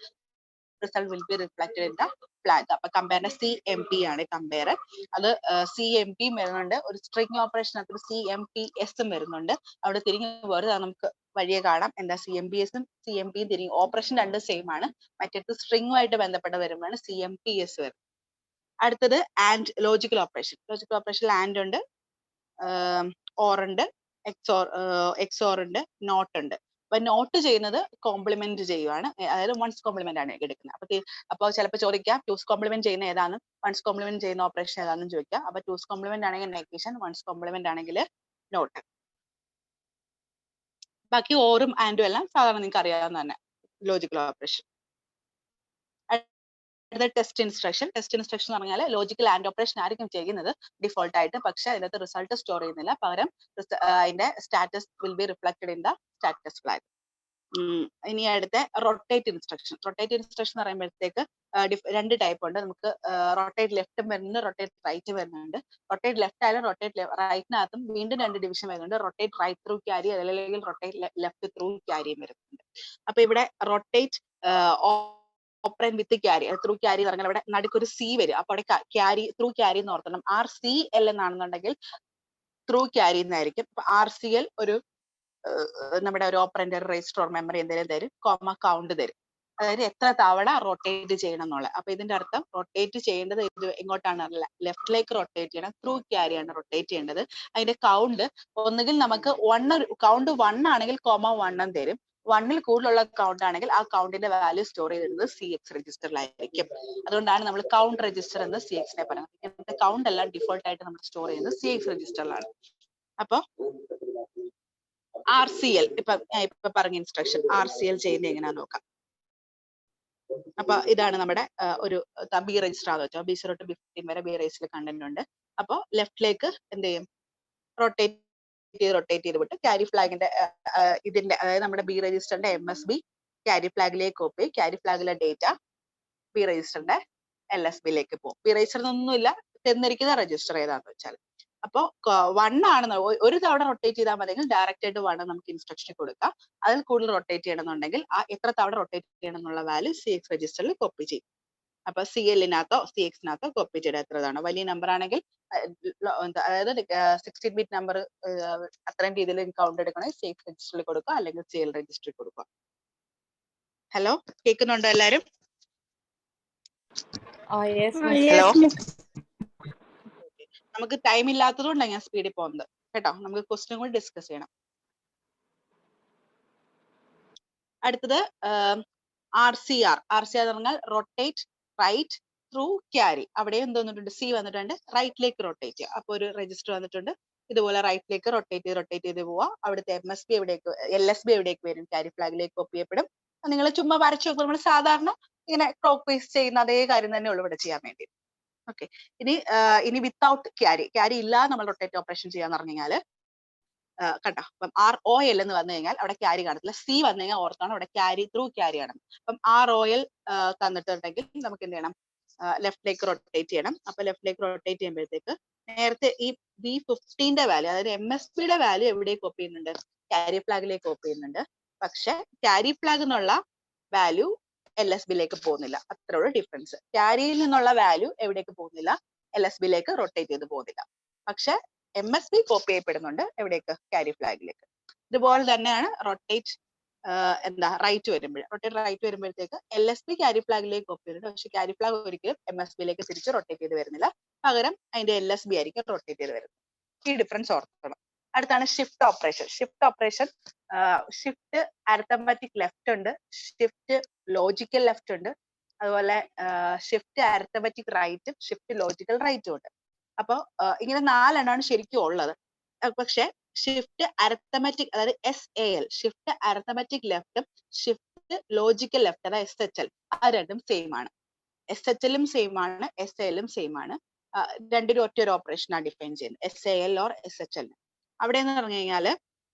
Speaker 1: result will be reflected in the flag. അപ്പൊ കമ്പയറിന്റെ CMP ആണ് കമ്പയർ. അത് CMP വരുന്നുണ്ട്. ഒരു സ്ട്രിംഗ് ഓപ്പറേഷനകത്ത് CMPS വരുന്നുണ്ട്. അവിടെ തിരിഞ്ഞു പോരുത്, അത് നമുക്ക് വഴിയെ കാണാം. എന്താ CMPS-ഉം CMP-യും തിരിഞ്ഞു, ഓപ്പറേഷൻ രണ്ടും സെയിം ആണ്. മറ്റേത് സ്ട്രിങ്ങുമായിട്ട് ബന്ധപ്പെട്ട് വരുമ്പോഴാണ് CMPS വരുന്നത്. അടുത്തത് ആൻഡ് ലോജിക്കൽ ഓപ്പറേഷൻ. ലോജിക്കൽ ഓപ്പറേഷനിൽ ആൻഡ് ഉണ്ട്, ഓർ ഉണ്ട്, എക്സോർ ഉണ്ട്, നോട്ട് ഉണ്ട്. അപ്പൊ നോട്ട് ചെയ്യുന്നത് കോംപ്ലിമെന്റ് ചെയ്യുവാണ്, അതായത് വൺസ് കോംപ്ലിമെന്റ് ആണ് എടുക്കുന്നത്. അപ്പൊ ചിലപ്പോൾ ചോദിക്കാം 2's കോംപ്ലിമെന്റ് ചെയ്യുന്ന ഏതാണ്, വൺസ് കോംപ്ലിമെന്റ് ചെയ്യുന്ന ഓപ്പറേഷൻ ഏതാണെന്ന് ചോദിക്കാം. അപ്പൊ 2's കോംപ്ലിമെന്റ് ആണെങ്കിൽ നെഗേഷൻ, വൺസ് കോംപ്ലിമെന്റ് ആണെങ്കിൽ നോട്ട്. ബാക്കി ഓറും ആൻഡും എല്ലാം സാധാരണ നിങ്ങൾക്ക് അറിയാവുന്ന തന്നെ logical operation. Test instruction. Test instruction എന്ന് പറഞ്ഞാൽ ലോജിക്കൽ ആൻഡ് ഓപ്പറേഷൻ ആയിരിക്കും ചെയ്യുന്നത് ഡിഫോൾട്ട് ആയിട്ട്, പക്ഷെ അതിനകത്ത് റിസൾട്ട് സ്റ്റോർ ചെയ്യുന്നില്ല. പകരം അതിന്റെ status will be reflected in the status flag. ഇനി അടുത്ത റൊട്ടേറ്റ് ഇൻസ്ട്രക്ഷൻ. റൊട്ടേറ്റ് ഇൻസ്ട്രക്ഷൻ എന്ന് പറയുമ്പോഴത്തേക്ക് രണ്ട് ടൈപ്പ് ഉണ്ട്. നമുക്ക് റൊട്ടേറ്റ് ലെഫ്റ്റും വരുന്നുണ്ട്, റൊട്ടേറ്റ് റൈറ്റ് വരുന്നുണ്ട്. റൊട്ടേറ്റ് ലെഫ്റ്റ് ആയാലും റൊട്ടേറ്റ് റൈറ്റിനകത്തും വീണ്ടും രണ്ട് ഡിവിഷൻ വരുന്നുണ്ട്. റൊട്ടേറ്റ് റൈറ്റ് ത്രൂ ക്യാരി അല്ലെങ്കിൽ റൊട്ടേറ്റ് ലെഫ്റ്റ് ത്രൂ ക്യാരിയും വരുന്നുണ്ട്. അപ്പൊ ഇവിടെ റൊട്ടേറ്റ് ഓപ്പറേറ്റ് വിത്ത് ക്യാരി, ത്രൂ ക്യാരി എന്ന് പറഞ്ഞാൽ ഇവിടെ നടുക്കൊരു സി വരും. അപ്പൊ അവിടെ ക്യാരി ത്രൂ ക്യാരി എന്ന് ഓർക്കണം. RCL എന്നാണെന്നുണ്ടെങ്കിൽ ത്രൂ ക്യാരി എന്നായിരിക്കും. RCL ഒരു നമ്മുടെ ഒരു ഓപ്പറന്റ് രജിസ്റ്റർ മെമ്മറി എന്തെങ്കിലും തരും, കോമ കൗണ്ട് തരും. അതായത് എത്ര തവണ റൊട്ടേറ്റ് ചെയ്യണം എന്നുള്ളത്. അപ്പൊ ഇതിന്റെ അർത്ഥം റൊട്ടേറ്റ് ചെയ്യേണ്ടത് ഇത് എങ്ങോട്ടാണ്? ലെഫ്റ്റിലേക്ക് റൊട്ടേറ്റ് ചെയ്യണം, ത്രൂ ക്യാരിയാണ് റൊട്ടേറ്റ് ചെയ്യേണ്ടത്. അതിന്റെ കൗണ്ട് ഒന്നുകിൽ നമുക്ക് കൗണ്ട് 1 ആണെങ്കിൽ കോമ 1 എന്ന് തരും. 1ൽ കൂടുതലുള്ള കൗണ്ട് ആണെങ്കിൽ ആ കൗണ്ടിന്റെ വാല്യൂ സ്റ്റോർ ചെയ്തിരുന്നത് CX രജിസ്റ്ററിലായിരിക്കും. അതുകൊണ്ടാണ് നമ്മൾ കൗണ്ട് രജിസ്റ്റർ എന്ന് CX നെ പറയുന്നത്. കൗണ്ട് എല്ലാം ഡിഫോൾട്ട് ആയിട്ട് നമ്മൾ സ്റ്റോർ ചെയ്യുന്നത് CX രജിസ്റ്ററിലാണ്. അപ്പൊ RCL ഇപ്പൊ പറഞ്ഞ ഇൻസ്ട്രക്ഷൻ RCL ചെയ്യുന്നത് എങ്ങനെയാന്ന് നോക്കാം. അപ്പൊ ഇതാണ് നമ്മുടെ ഒരു ബി രജിസ്റ്റർ ആണെന്ന് വെച്ചാൽ B0 to B15 വരെ ബി രജിസ്റ്ററിൽ കണ്ടന്റ് ഉണ്ട്. അപ്പൊ ലെഫ്റ്റിലേക്ക് എന്ത് ചെയ്യും? റൊട്ടേറ്റ് ചെയ്ത് വിട്ട് ക്യാരി ഫ്ലാഗിന്റെ ഇതിന്റെ അതായത് നമ്മുടെ ബി രജിസ്റ്ററിന്റെ MSB ക്യാരി ഫ്ലാഗിലേക്ക് കോപ്പി ചെയ്യും. ക്യാരി ഫ്ലാഗിലെ ഡേറ്റ ബി രജിസ്റ്ററിന്റെ LSB പോകും. ബി രജിസ്റ്ററിനൊന്നുമില്ല, തന്നിരിക്കുന്ന രജിസ്റ്റർ ഏതാന്ന് വെച്ചാൽ. അപ്പോ 1 ആണെന്ന് ഒരു തവണ റൊട്ടേറ്റ് ചെയ്താൽ മതിയെങ്കിൽ ഡയറക്റ്റ് ആയിട്ട് 1 നമുക്ക് ഇൻസ്ട്രക്ഷൻ കൊടുക്കാം. അതിൽ കൂടുതൽ റൊട്ടേറ്റ് ചെയ്യണമെന്നുണ്ടെങ്കിൽ ആ എത്ര തവണ റൊട്ടേറ്റ് ചെയ്യണം എന്നുള്ള വാല്യൂ CX രജിസ്റ്ററിൽ കോപ്പി ചെയ്യും. അപ്പൊ CL-നകത്തോ CX-നകത്തോ കോപ്പി ചെയ്ത എത്ര തവണ. വലിയ നമ്പർ ആണെങ്കിൽ അതായത് 16-bit നമ്പർ അത്രയും രീതിയിൽ കൗണ്ട് എടുക്കണമെങ്കിൽ CX രജിസ്റ്ററിൽ കൊടുക്കുക, അല്ലെങ്കിൽ CL രജിസ്റ്ററിൽ കൊടുക്കുക. ഹലോ, കേൾക്കുന്നുണ്ടോ എല്ലാരും? ഹലോ, നമുക്ക് ടൈം ഇല്ലാത്തത് കൊണ്ടാണ് ഞാൻ സ്പീഡിൽ പോകുന്നത് കേട്ടോ. നമുക്ക് ക്വസ്റ്റ്യൻ കൂടി ഡിസ്കസ് ചെയ്യണം. അടുത്തത് RCR എന്ന് പറഞ്ഞാൽ റൊട്ടേറ്റ് റൈറ്റ് ത്രൂ ക്യാരി. അവിടെ എന്ത് വന്നിട്ടുണ്ട്? C വന്നിട്ടുണ്ട്, റൈറ്റിലേക്ക് റൊട്ടേറ്റ് ചെയ്യുക. അപ്പൊ ഒരു രജിസ്റ്റർ വന്നിട്ടുണ്ട്, ഇതുപോലെ റൈറ്റിലേക്ക് റൊട്ടേറ്റ് ചെയ്ത് പോവുക. അവിടുത്തെ MSB എവിടേക്ക്, LSB എവിടേക്ക് വരും? ക്യാരി ഫ്ലാഗിലേക്ക് കോപ്പി ചെയ്യപ്പെടും. നിങ്ങൾ ചുമ്മാ വരച്ചു നോക്കുമ്പോൾ നമ്മൾ സാധാരണ ഇങ്ങനെ ക്ലോക്ക് വൈസ് ചെയ്യുന്ന അതേ കാര്യം തന്നെ ഉള്ളു ഇവിടെ ചെയ്യാൻ വേണ്ടി. ഓക്കെ, ഇനി വിത്തൗട്ട് ക്യാരി ഇല്ല നമ്മൾ റൊട്ടേറ്റ് ഓപ്പറേഷൻ ചെയ്യാന്ന് പറഞ്ഞു കഴിഞ്ഞാല് കണ്ടോ, അപ്പം ROL എന്ന് വന്നു കഴിഞ്ഞാൽ അവിടെ ക്യാരി കാണത്തില്ല. C വന്നു കഴിഞ്ഞാൽ ഓർത്താണ് അവിടെ ക്യാരി ത്രൂ ക്യാരി ആണ്. അപ്പം ROL തന്നിട്ടുണ്ടെങ്കിൽ നമുക്ക് എന്ത് ചെയ്യണം? ലെഫ്റ്റിലേക്ക് റൊട്ടേറ്റ് ചെയ്യണം. അപ്പൊ ലെഫ്റ്റിലേക്ക് റൊട്ടേറ്റ് ചെയ്യുമ്പോഴത്തേക്ക് നേരത്തെ ഈ B15ന്റെ വാല്യൂ, അതായത് MSBയുടെ വാല്യൂ എവിടേക്ക് കോപ്പി ചെയ്യുന്നുണ്ട്? ക്യാരി ഫ്ലാഗിലേക്ക് കോപ്പി ചെയ്യുന്നുണ്ട്. പക്ഷെ ക്യാരി ഫ്ലാഗ് എന്നുള്ള വാല്യൂ LSB-ലേക്ക് പോകുന്നില്ല. അത്രയുള്ള ഡിഫറൻസ്. ക്യാരിയിൽ നിന്നുള്ള വാല്യൂ എവിടേക്ക് പോകുന്നില്ല? LSB-ലേക്ക് റൊട്ടേറ്റ് ചെയ്ത് പോകുന്നില്ല. പക്ഷെ MSB കോപ്പി ചെയ്യപ്പെടുന്നുണ്ട് എവിടേക്ക്? ക്യാരി ഫ്ലാഗിലേക്ക്. ഇതുപോലെ തന്നെയാണ് റൊട്ടേറ്റ് റൈറ്റ് വരുമ്പോഴത്തേക്ക് LSB ക്യാരി ഫ്ലാഗിലേക്ക് കോപ്പി ചെയ്യുന്നുണ്ട്. പക്ഷെ ക്യാരി ഫ്ലാഗ് ഒരിക്കലും MSB-ലേക്ക് തിരിച്ച് റൊട്ടേറ്റ് ചെയ്ത് വരുന്നില്ല. പകരം അതിന്റെ LSB ആയിരിക്കും റൊട്ടേറ്റ് ചെയ്ത് വരുന്നത്. ഈ ഡിഫറൻസ് ഓർക്കണം. അടുത്താണ് shift operation. Shift arithmetic left ഉണ്ട്, ഷിഫ്റ്റ് ലോജിക്കൽ ലെഫ്റ്റ് ഉണ്ട്, അതുപോലെ ഷിഫ്റ്റ് അരിത്തമാറ്റിക് റൈറ്റും ഷിഫ്റ്റ് ലോജിക്കൽ റൈറ്റും ഉണ്ട്. അപ്പൊ ഇങ്ങനെ 4 എണ്ണമാണ് ശരിക്കും ഉള്ളത്. പക്ഷെ ഷിഫ്റ്റ് അരിത്തമാറ്റിക്, അതായത് SAL ഷിഫ്റ്റ് അരിത്തമാറ്റിക് ലെഫ്റ്റും ഷിഫ്റ്റ് ലോജിക്കൽ ലെഫ്റ്റ് അതായത് SHL, ആ രണ്ടും സെയിം ആണ്. SHL-ഉം സെയിം ആണ്, SAL-ഉം സെയിം ആണ്. രണ്ടിനും ഒറ്റൊരു ഓപ്പറേഷനാണ് ഡിഫൈൻ ചെയ്യുന്നത്, SAL ഓർ SHL. അവിടെ എന്ന് പറഞ്ഞു കഴിഞ്ഞാല്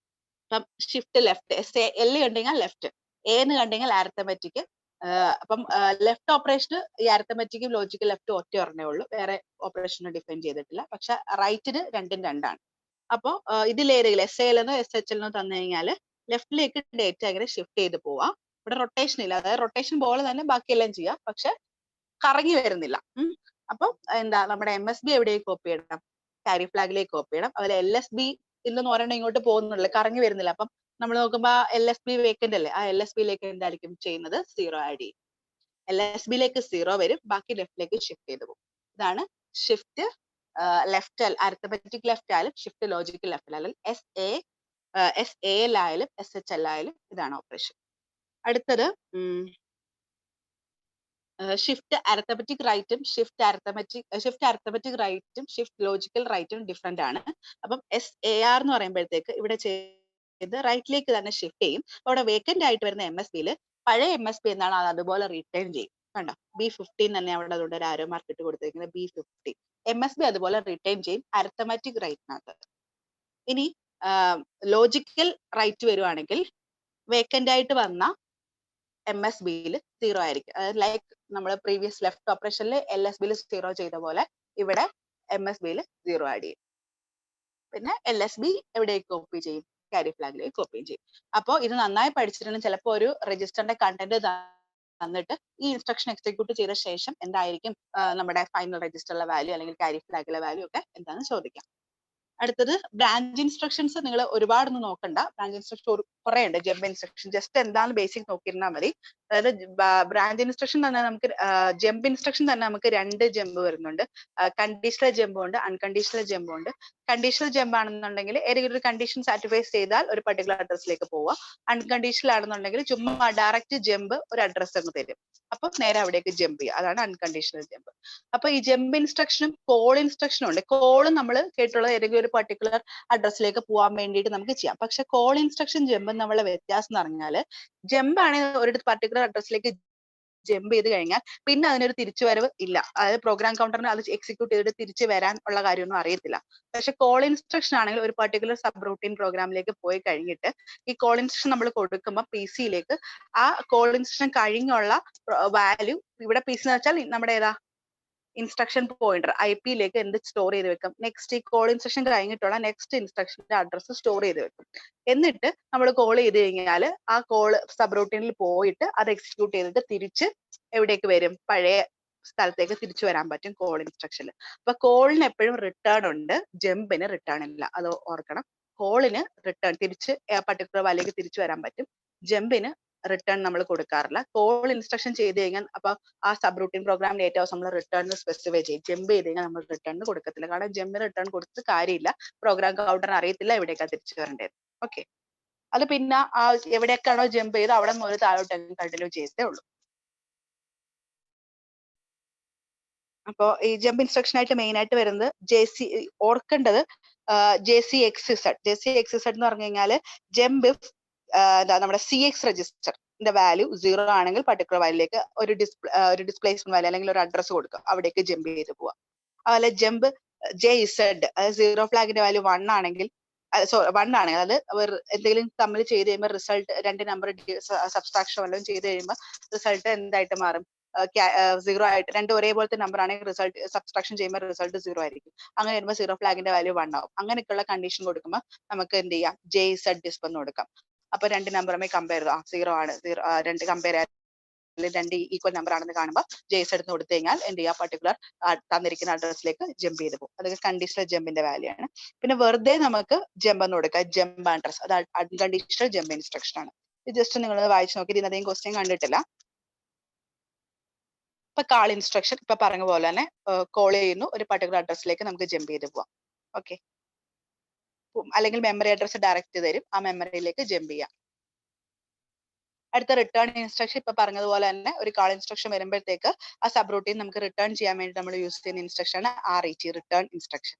Speaker 1: ഇപ്പം ഷിഫ്റ്റ് ലെഫ്റ്റ് SAL കണ്ടുകഴിഞ്ഞാൽ ലെഫ്റ്റ്, A എന്ന് കണ്ടുകഴിഞ്ഞാൽ അരിത്തമാറ്റിക്. അപ്പം ലെഫ്റ്റ് ഓപ്പറേഷന് ഈ അരിത്തമാറ്റിക്കും ലോജിക്കൽ ലെഫ്റ്റും ഒറ്റ ഒരെണ്ണേ ഉള്ളൂ, വേറെ ഓപ്പറേഷൻ ഡിഫൈൻ ചെയ്തിട്ടില്ല. പക്ഷെ റൈറ്റിന് രണ്ടും രണ്ടാണ്. അപ്പോ ഇതിലേതെങ്കിലും SAL എന്നോ SHL എന്നോ തന്നു കഴിഞ്ഞാൽ ലെഫ്റ്റിലേക്ക് ഡേറ്റ അങ്ങനെ ഷിഫ്റ്റ് ചെയ്ത് പോവാം. ഇവിടെ റൊട്ടേഷൻ ഇല്ല, അതായത് റൊട്ടേഷൻ പോലെ തന്നെ ബാക്കിയെല്ലാം ചെയ്യാം, പക്ഷെ കറങ്ങി വരുന്നില്ല. അപ്പം നമ്മുടെ MSB എവിടേക്ക് കോപ്പി ചെയ്യണം? ക്യാരി ഫ്ലാഗിലേക്ക് കോപ്പി ചെയ്യണം. അതുപോലെ LSB ഇല്ലെന്ന് ഒരെണ്ണം ഇങ്ങോട്ട് പോകുന്നുള്ളൂ, കറങ്ങി വരുന്നില്ല. അപ്പം നമ്മൾ നോക്കുമ്പോ LSB വേക്കന്റ് അല്ലേ, ആ LSB-ലേക്ക് എന്തായിരിക്കും ചെയ്യുന്നത്? 0 ആഡ് ചെയ്യും. LSB-ലേക്ക് 0 വരും, ബാക്കി ലെഫ്റ്റിലേക്ക് ഷിഫ്റ്റ് ചെയ്ത് പോകും. ഇതാണ് ഷിഫ്റ്റ് ലെഫ്റ്റ്, അരിത്തമാറ്റിക് ലെഫ്റ്റ് ആയാലും ഷിഫ്റ്റ് ലോജിക്കൽ ലെഫ്റ്റ് ആയാലും SAL ആയാലും SHL ആയാലും ഇതാണ് ഓപ്പറേഷൻ. അടുത്തത് ഷിഫ്റ്റ് അരിത്തമാറ്റിക് റൈറ്റും ഷിഫ്റ്റ് അരിത്തമാറ്റിക് റൈറ്റും ഷിഫ്റ്റ് ലോജിക്കൽ റൈറ്റും ഡിഫറെന്റ് ആണ്. അപ്പം SAR എന്ന് പറയുമ്പോഴത്തേക്ക് ഇവിടെ ചെയ്ത് റൈറ്റിലേക്ക് തന്നെ ഷിഫ്റ്റ് ചെയ്യും. അവിടെ വേക്കന്റ് ആയിട്ട് വരുന്ന MSB-യിൽ പഴയ MSB എന്നാണ് അത് അതുപോലെ റിട്ടേൺ ചെയ്യും. കണ്ടോ, B15 തന്നെ അവിടെ അതുകൊണ്ട് ഒരു ആരോ മാർക്ക് ഇട്ട് കൊടുത്തിരിക്കുന്നത് B15. MSB അതുപോലെ റിട്ടേൺ ചെയ്യും അരിത്തമാറ്റിക് റൈറ്റിനകത്ത്. ഇനി ലോജിക്കൽ റൈറ്റ് വരുവാണെങ്കിൽ വേക്കന്റ് ആയിട്ട് വന്ന MSBയിൽ 0 ആയിരിക്കും. അതായത് ലൈക്ക് നമ്മൾ പ്രീവിയസ് ലെഫ്റ്റ് ഓപ്പറേഷനിൽ LSBയിൽ 0 ചെയ്ത പോലെ ഇവിടെ MSBയിൽ 0 ആഡ് ചെയ്യും. പിന്നെ LSB എവിടേക്ക് കോപ്പി ചെയ്യും? ക്യാരി ഫ്ലാഗിലേക്ക് കോപ്പി ചെയ്യും. അപ്പോൾ ഇത് നന്നായി പഠിച്ചിട്ടുണ്ടെങ്കിൽ ചിലപ്പോൾ ഒരു രജിസ്റ്ററിന്റെ കണ്ടന്റ് തന്നിട്ട് ഈ ഇൻസ്ട്രക്ഷൻ എക്സിക്യൂട്ട് ചെയ്ത ശേഷം എന്തായിരിക്കും നമ്മുടെ ഫൈനൽ രജിസ്റ്ററിലെ വാല്യൂ അല്ലെങ്കിൽ ക്യാരി ഫ്ലാഗിലെ വാല്യൂ ഒക്കെ എന്താണെന്ന് ചോദിക്കാം. അടുത്തത് ബ്രാഞ്ച് ഇൻസ്ട്രക്ഷൻസ്. നിങ്ങൾ ഒരുപാടൊന്നും നോക്കണ്ട. ബ്രാഞ്ച് ഇൻസ്ട്രക്ഷൻ കുറെ ഉണ്ട്. ജമ്പ് ഇൻസ്ട്രക്ഷൻ ജസ്റ്റ് എന്താണ് ബേസിക് നോക്കിയിരുന്നാൽ മതി. അതായത് ബ്രാഞ്ച് ഇൻസ്ട്രക്ഷൻ തന്നെ നമുക്ക് ജമ്പ് ഇൻസ്ട്രക്ഷൻ തന്നെ നമുക്ക് 2 ജമ്പ് വരുന്നുണ്ട്. കണ്ടീഷണൽ ജമ്പും ഉണ്ട്, അൺകണ്ടീഷണൽ ജമ്പും ഉണ്ട്. കണ്ടീഷണൽ ജമ്പ് ആണെന്നുണ്ടെങ്കിൽ ഏതെങ്കിലും ഒരു കണ്ടീഷൻ സാറ്റിസ്ഫൈസ് ചെയ്താൽ ഒരു പർട്ടിക്കുലർ അഡ്രസ്സിലേക്ക് പോവുക. അൺകണ്ടീഷണൽ ആണെന്നുണ്ടെങ്കിൽ ചുമ്മാ ഡയറക്റ്റ് ജമ്പ് ഒരു അഡ്രസ് അങ്ങ് തരും. അപ്പൊ നേരെ അവിടേക്ക് ജമ്പ് ചെയ്യുക. അതാണ് അൺകണ്ടീഷണൽ ജമ്പ്. അപ്പൊ ഈ ജമ്പ് ഇൻസ്ട്രക്ഷനും കോൾ ഇൻസ്ട്രക്ഷനും ഉണ്ട്. കോൾ നമ്മൾ കേട്ടുള്ളത് ഏതെങ്കിലും ഒരു പർട്ടിക്കുലർ അഡ്രസ്സിലേക്ക് പോകാൻ വേണ്ടിയിട്ട് നമുക്ക് ചെയ്യാം. പക്ഷെ കോൾ ഇൻസ്ട്രക്ഷൻ ജമ്പും തമ്മിലുള്ള വ്യത്യാസം എന്ന് പറഞ്ഞാൽ ജമ്പ് ആണെങ്കിൽ ഒരു പർട്ടിക്കുലർ അഡ്രസ്സിലേക്ക് ജമ്പ് ചെയ്ത് കഴിഞ്ഞാൽ പിന്നെ അതിനൊരു തിരിച്ചുവരവ് ഇല്ല. അതായത് പ്രോഗ്രാം കൗണ്ടറിന് അത് എക്സിക്യൂട്ട് ചെയ്തിട്ട് തിരിച്ചു വരാൻ ഉള്ള കാര്യമൊന്നും അറിയത്തില്ല. പക്ഷെ കോൾ ഇൻസ്ട്രക്ഷൻ ആണെങ്കിൽ ഒരു പർട്ടിക്കുലർ സബ് റൂട്ടീൻ പ്രോഗ്രാമിലേക്ക് പോയി കഴിഞ്ഞിട്ട് ഈ കോൾ ഇൻസ്ട്രക്ഷൻ നമ്മൾ കൊടുക്കുമ്പോൾ PC-യിലേക്ക് ആ കോൾ ഇൻസ്ട്രക്ഷൻ കഴിഞ്ഞുള്ള വാല്യൂ, ഇവിടെ PC എന്ന് വെച്ചാൽ നമ്മുടെ ഏതാ ഇൻസ്ട്രക്ഷൻ പോയിന്റർ IP-യിലേക്ക് എന്ത് സ്റ്റോർ ചെയ്ത് വെക്കും? നെക്സ്റ്റ് ഈ കോൾ ഇൻസ്ട്രക്ഷൻ കഴിഞ്ഞിട്ടുള്ള നെക്സ്റ്റ് ഇൻസ്ട്രക്ഷന്റെ അഡ്രസ് സ്റ്റോർ ചെയ്ത് വെക്കും. എന്നിട്ട് നമ്മൾ കോൾ ചെയ്ത് കഴിഞ്ഞാൽ ആ കോൾ സബ് റൂട്ടീനിൽ പോയിട്ട് അത് എക്സിക്യൂട്ട് ചെയ്തിട്ട് തിരിച്ച് എവിടേക്ക് വരും? പഴയ സ്ഥലത്തേക്ക് തിരിച്ചു വരാൻ പറ്റും കോൾ ഇൻസ്ട്രക്ഷനിൽ. അപ്പൊ കോളിന് എപ്പോഴും റിട്ടേൺ ഉണ്ട്, ജമ്പിന് റിട്ടേൺ ഇല്ല. അത് ഓർക്കണം. കോളിന് റിട്ടേൺ തിരിച്ച് പർട്ടിക്കുലർ വാല്യൂക്ക് തിരിച്ചു വരാൻ പറ്റും. ജമ്പിന് റിട്ടേൺ നമ്മൾ കൊടുക്കാറില്ല. കോൾ ഇൻസ്ട്രക്ഷൻ ചെയ്ത് കഴിഞ്ഞാൽ അപ്പൊ ആ സബ് റൂട്ടീൻ പ്രോഗ്രാമിന്റെ ഏറ്റവും നമ്മൾ റിട്ടേൺ സ്പെസിഫൈ ചെയ്യും. ജമ്പ് ചെയ്ത് കഴിഞ്ഞാൽ നമ്മൾ റിട്ടേൺ കൊടുക്കത്തില്ല. കാരണം ജമ്പിന് റിട്ടേൺ കൊടുത്ത് കാര്യമില്ല. പ്രോഗ്രാം കൗണ്ടറിന് അറിയത്തില്ല എവിടേക്കാണ് തിരിച്ചു വരേണ്ടത്. ഓക്കെ, അത് പിന്നെ ആ എവിടേക്കാണോ ജമ്പ് ചെയ്ത് അവിടെ മുതൽ താഴോട്ട് കണ്ടിന്യൂ ചെയ്തേ ഉള്ളൂ. അപ്പോ ഈ ജമ്പ് ഇൻസ്ട്രക്ഷൻ ആയിട്ട് മെയിൻ ആയിട്ട് വരുന്നത് ഓർക്കേണ്ടത് JCXZ എന്ന് പറഞ്ഞു കഴിഞ്ഞാല് ജമ്പ് എന്താ നമ്മുടെ CX രജിസ്റ്ററിന്റെ വാല്യൂ 0 ആണെങ്കിൽ പർട്ടിക്കുലർ വാല്യൂലേക്ക് ഒരു ഡിസ്പ്ലേസ്മെന്റ് വാല്യൂ അല്ലെങ്കിൽ ഒരു അഡ്രസ് കൊടുക്കുക, അവിടേക്ക് ജമ്പ് ചെയ്ത് പോവാം. അതുപോലെ ജമ്പ് JZ അതായത് 0 ഫ്ലാഗിന്റെ വാല്യൂ 1 ആണെങ്കിൽ അത് എന്തെങ്കിലും തമ്മിൽ ചെയ്ത് കഴിയുമ്പോൾ റിസൾട്ട് 2 നമ്പർ സബ്സ്ട്രാക്ഷൻ വല്ലതും ചെയ്ത് കഴിയുമ്പോൾ റിസൾട്ട് എന്തായിട്ട് മാറും? 0 ആയിട്ട് 2 ഒരേപോലത്തെ നമ്പർ ആണെങ്കിൽ റിസൾട്ട് സബ്സ്ട്രാക്ഷൻ ചെയ്യുമ്പോൾ റിസൾട്ട് 0 ആയിരിക്കും. അങ്ങനെ വരുമ്പോൾ 0 ഫ്ലാഗിന്റെ വാല്യൂ 1 ആവും. അങ്ങനെയൊക്കെയുള്ള കണ്ടീഷൻ കൊടുക്കുമ്പോൾ നമുക്ക് എന്ത് ചെയ്യാം? JZ ഡിസ്പ് എന്ന് കൊടുക്കാം. അപ്പൊ 2 നമ്പറുമായി കമ്പയർ ചെയ്തു 0 ആണ് 2 കമ്പയർ 2 ഈക്വൽ നമ്പർ ആണെന്ന് കാണുമ്പോൾ JZ എടുത്ത് കൊടുത്തു കഴിഞ്ഞാൽ എന്ത് ചെയ്യുക? പർട്ടിക്കുലർ തന്നിരിക്കുന്ന അഡ്രസ്സിലേക്ക് ജമ്പ് ചെയ്ത് പോകും. അതൊക്കെ കണ്ടീഷണൽ ജമ്പിന്റെ വാല്യൂ ആണ്. പിന്നെ വെറുതെ നമുക്ക് ജമ്പ് എന്ന് കൊടുക്കാം. ജമ്പ് അഡ്രസ്, അത് അൺകണ്ടീഷണൽ ജമ്പ് ഇൻസ്ട്രക്ഷൻ ആണ്. ഇത് ജസ്റ്റ് നിങ്ങൾ വായിച്ചു നോക്കി. ഇതിനധികം ക്വസ്റ്റ്യൻ കണ്ടിട്ടില്ല. ഇപ്പൊ കാൾ ഇൻസ്ട്രക്ഷൻ ഇപ്പൊ പറഞ്ഞ പോലെ തന്നെ കോൾ ചെയ്യുന്നു, ഒരു പർട്ടിക്കുലർ അഡ്രസ്സിലേക്ക് നമുക്ക് ജമ്പ് ചെയ്ത് പോവാം. ഓക്കെ, അല്ലെങ്കിൽ മെമ്മറി അഡ്രസ് ഡയറക്റ്റ് തരും, ആ മെമ്മറിയിലേക്ക് ജമ്പ് ചെയ്യാം. അടുത്ത റിട്ടേൺ ഇൻസ്ട്രക്ഷൻ ഇപ്പൊ പറഞ്ഞതുപോലെ തന്നെ ഒരു കാൾ ഇൻസ്ട്രക്ഷൻ വരുമ്പോഴത്തേക്ക് ആ സബ് റൂട്ടീൻ നമുക്ക് റിട്ടേൺ ചെയ്യാൻ വേണ്ടി നമ്മൾ യൂസ് ചെയ്യുന്ന ഇൻസ്ട്രക്ഷൻ ആണ് RET, റിട്ടേൺ ഇൻസ്ട്രക്ഷൻ.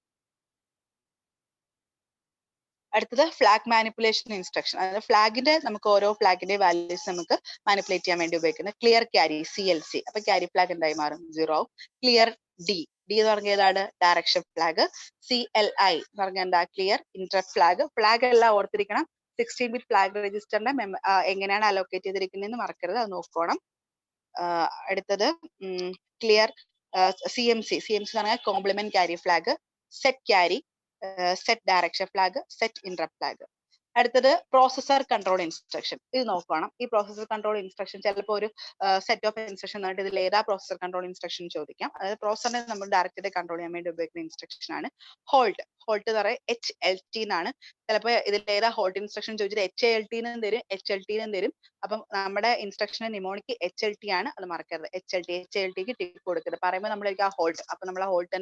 Speaker 1: അടുത്തത് ഫ്ലാഗ് മാനിപ്പുലേഷൻ ഇൻസ്ട്രക്ഷൻ. അതായത് ഫ്ലാഗിന്റെ നമുക്ക് ഓരോ ഫ്ലാഗിന്റെ വാല്യൂസ് നമുക്ക് മാനിപ്പുലേറ്റ് ചെയ്യാൻ വേണ്ടി ഉപയോഗിക്കുന്നത് ക്ലിയർ ക്യാരി CLC. അപ്പൊ ക്യാരി ഫ്ലാഗ് എന്തായി മാറും? 0 ആവും. ക്ലിയർ D എന്ന് പറഞ്ഞ ഏതാണ്? Direction flag. CLI എന്ന് പറഞ്ഞ എന്താ? Clear interrupt flag. ഫ്ലാഗ് എല്ലാം ഓർത്തിരിക്കണം. 16-bit ഫ്ലാഗ് രജിസ്റ്ററിന്റെ എങ്ങനെയാണ് അലോക്കേറ്റ് ചെയ്തിരിക്കുന്നതെന്ന് മറക്കരുത്, അത് നോക്കണം. അടുത്തത് ക്ലിയർ CMC എന്ന് പറഞ്ഞാൽ complement carry flag. Set carry, set direction flag, set interrupt flag. അടുത്തത് പ്രോസസർ കൺട്രോൾ ഇൻസ്ട്രക്ഷൻ. ഇത് നോക്കണം. ഈ പ്രോസസർ കൺട്രോൾ ഇൻസ്ട്രക്ഷൻ ചിലപ്പോൾ ഒരു സെറ്റ് ഓഫ് ഇൻസ്ട്രക്ഷൻ എന്നിട്ട് ഇതിൽ ഏതാ പ്രോസസർ കൺട്രോൾ ഇൻസ്ട്രക്ഷൻ ചോദിക്കാം. അതായത് പ്രോസസറിനെ നമ്മൾ ഡയറക്റ്റ് കൺട്രോൾ ചെയ്യാൻ വേണ്ടി ഉപയോഗിക്കുന്ന ഇൻസ്ട്രക്ഷൻ ആണ് ഹോൾട്ട്. ഹോൾട്ട് എന്ന് പറയുന്നത് HLT എന്നാണ്. ചിലപ്പോൾ ഇതിൽ ഏതാ ഹോൾട്ട് ഇൻസ്ട്രക്ഷൻ ചോദിച്ചിട്ട് HALT എന്നും തരും, HLT എന്നും തരും. അപ്പം നമ്മുടെ ഇൻസ്ട്രക്ഷൻ നിമോണിക്ക് HLT ആണ്, അത് മറക്കരുത്. HLTക്ക് ടിക്ക് കൊടുക്കരുത്. പറയുമ്പോൾ നമ്മളേക്ക് ആ ഹോൾട്ട്, അപ്പൊ നമ്മൾ ആ ഹോൾട്ട്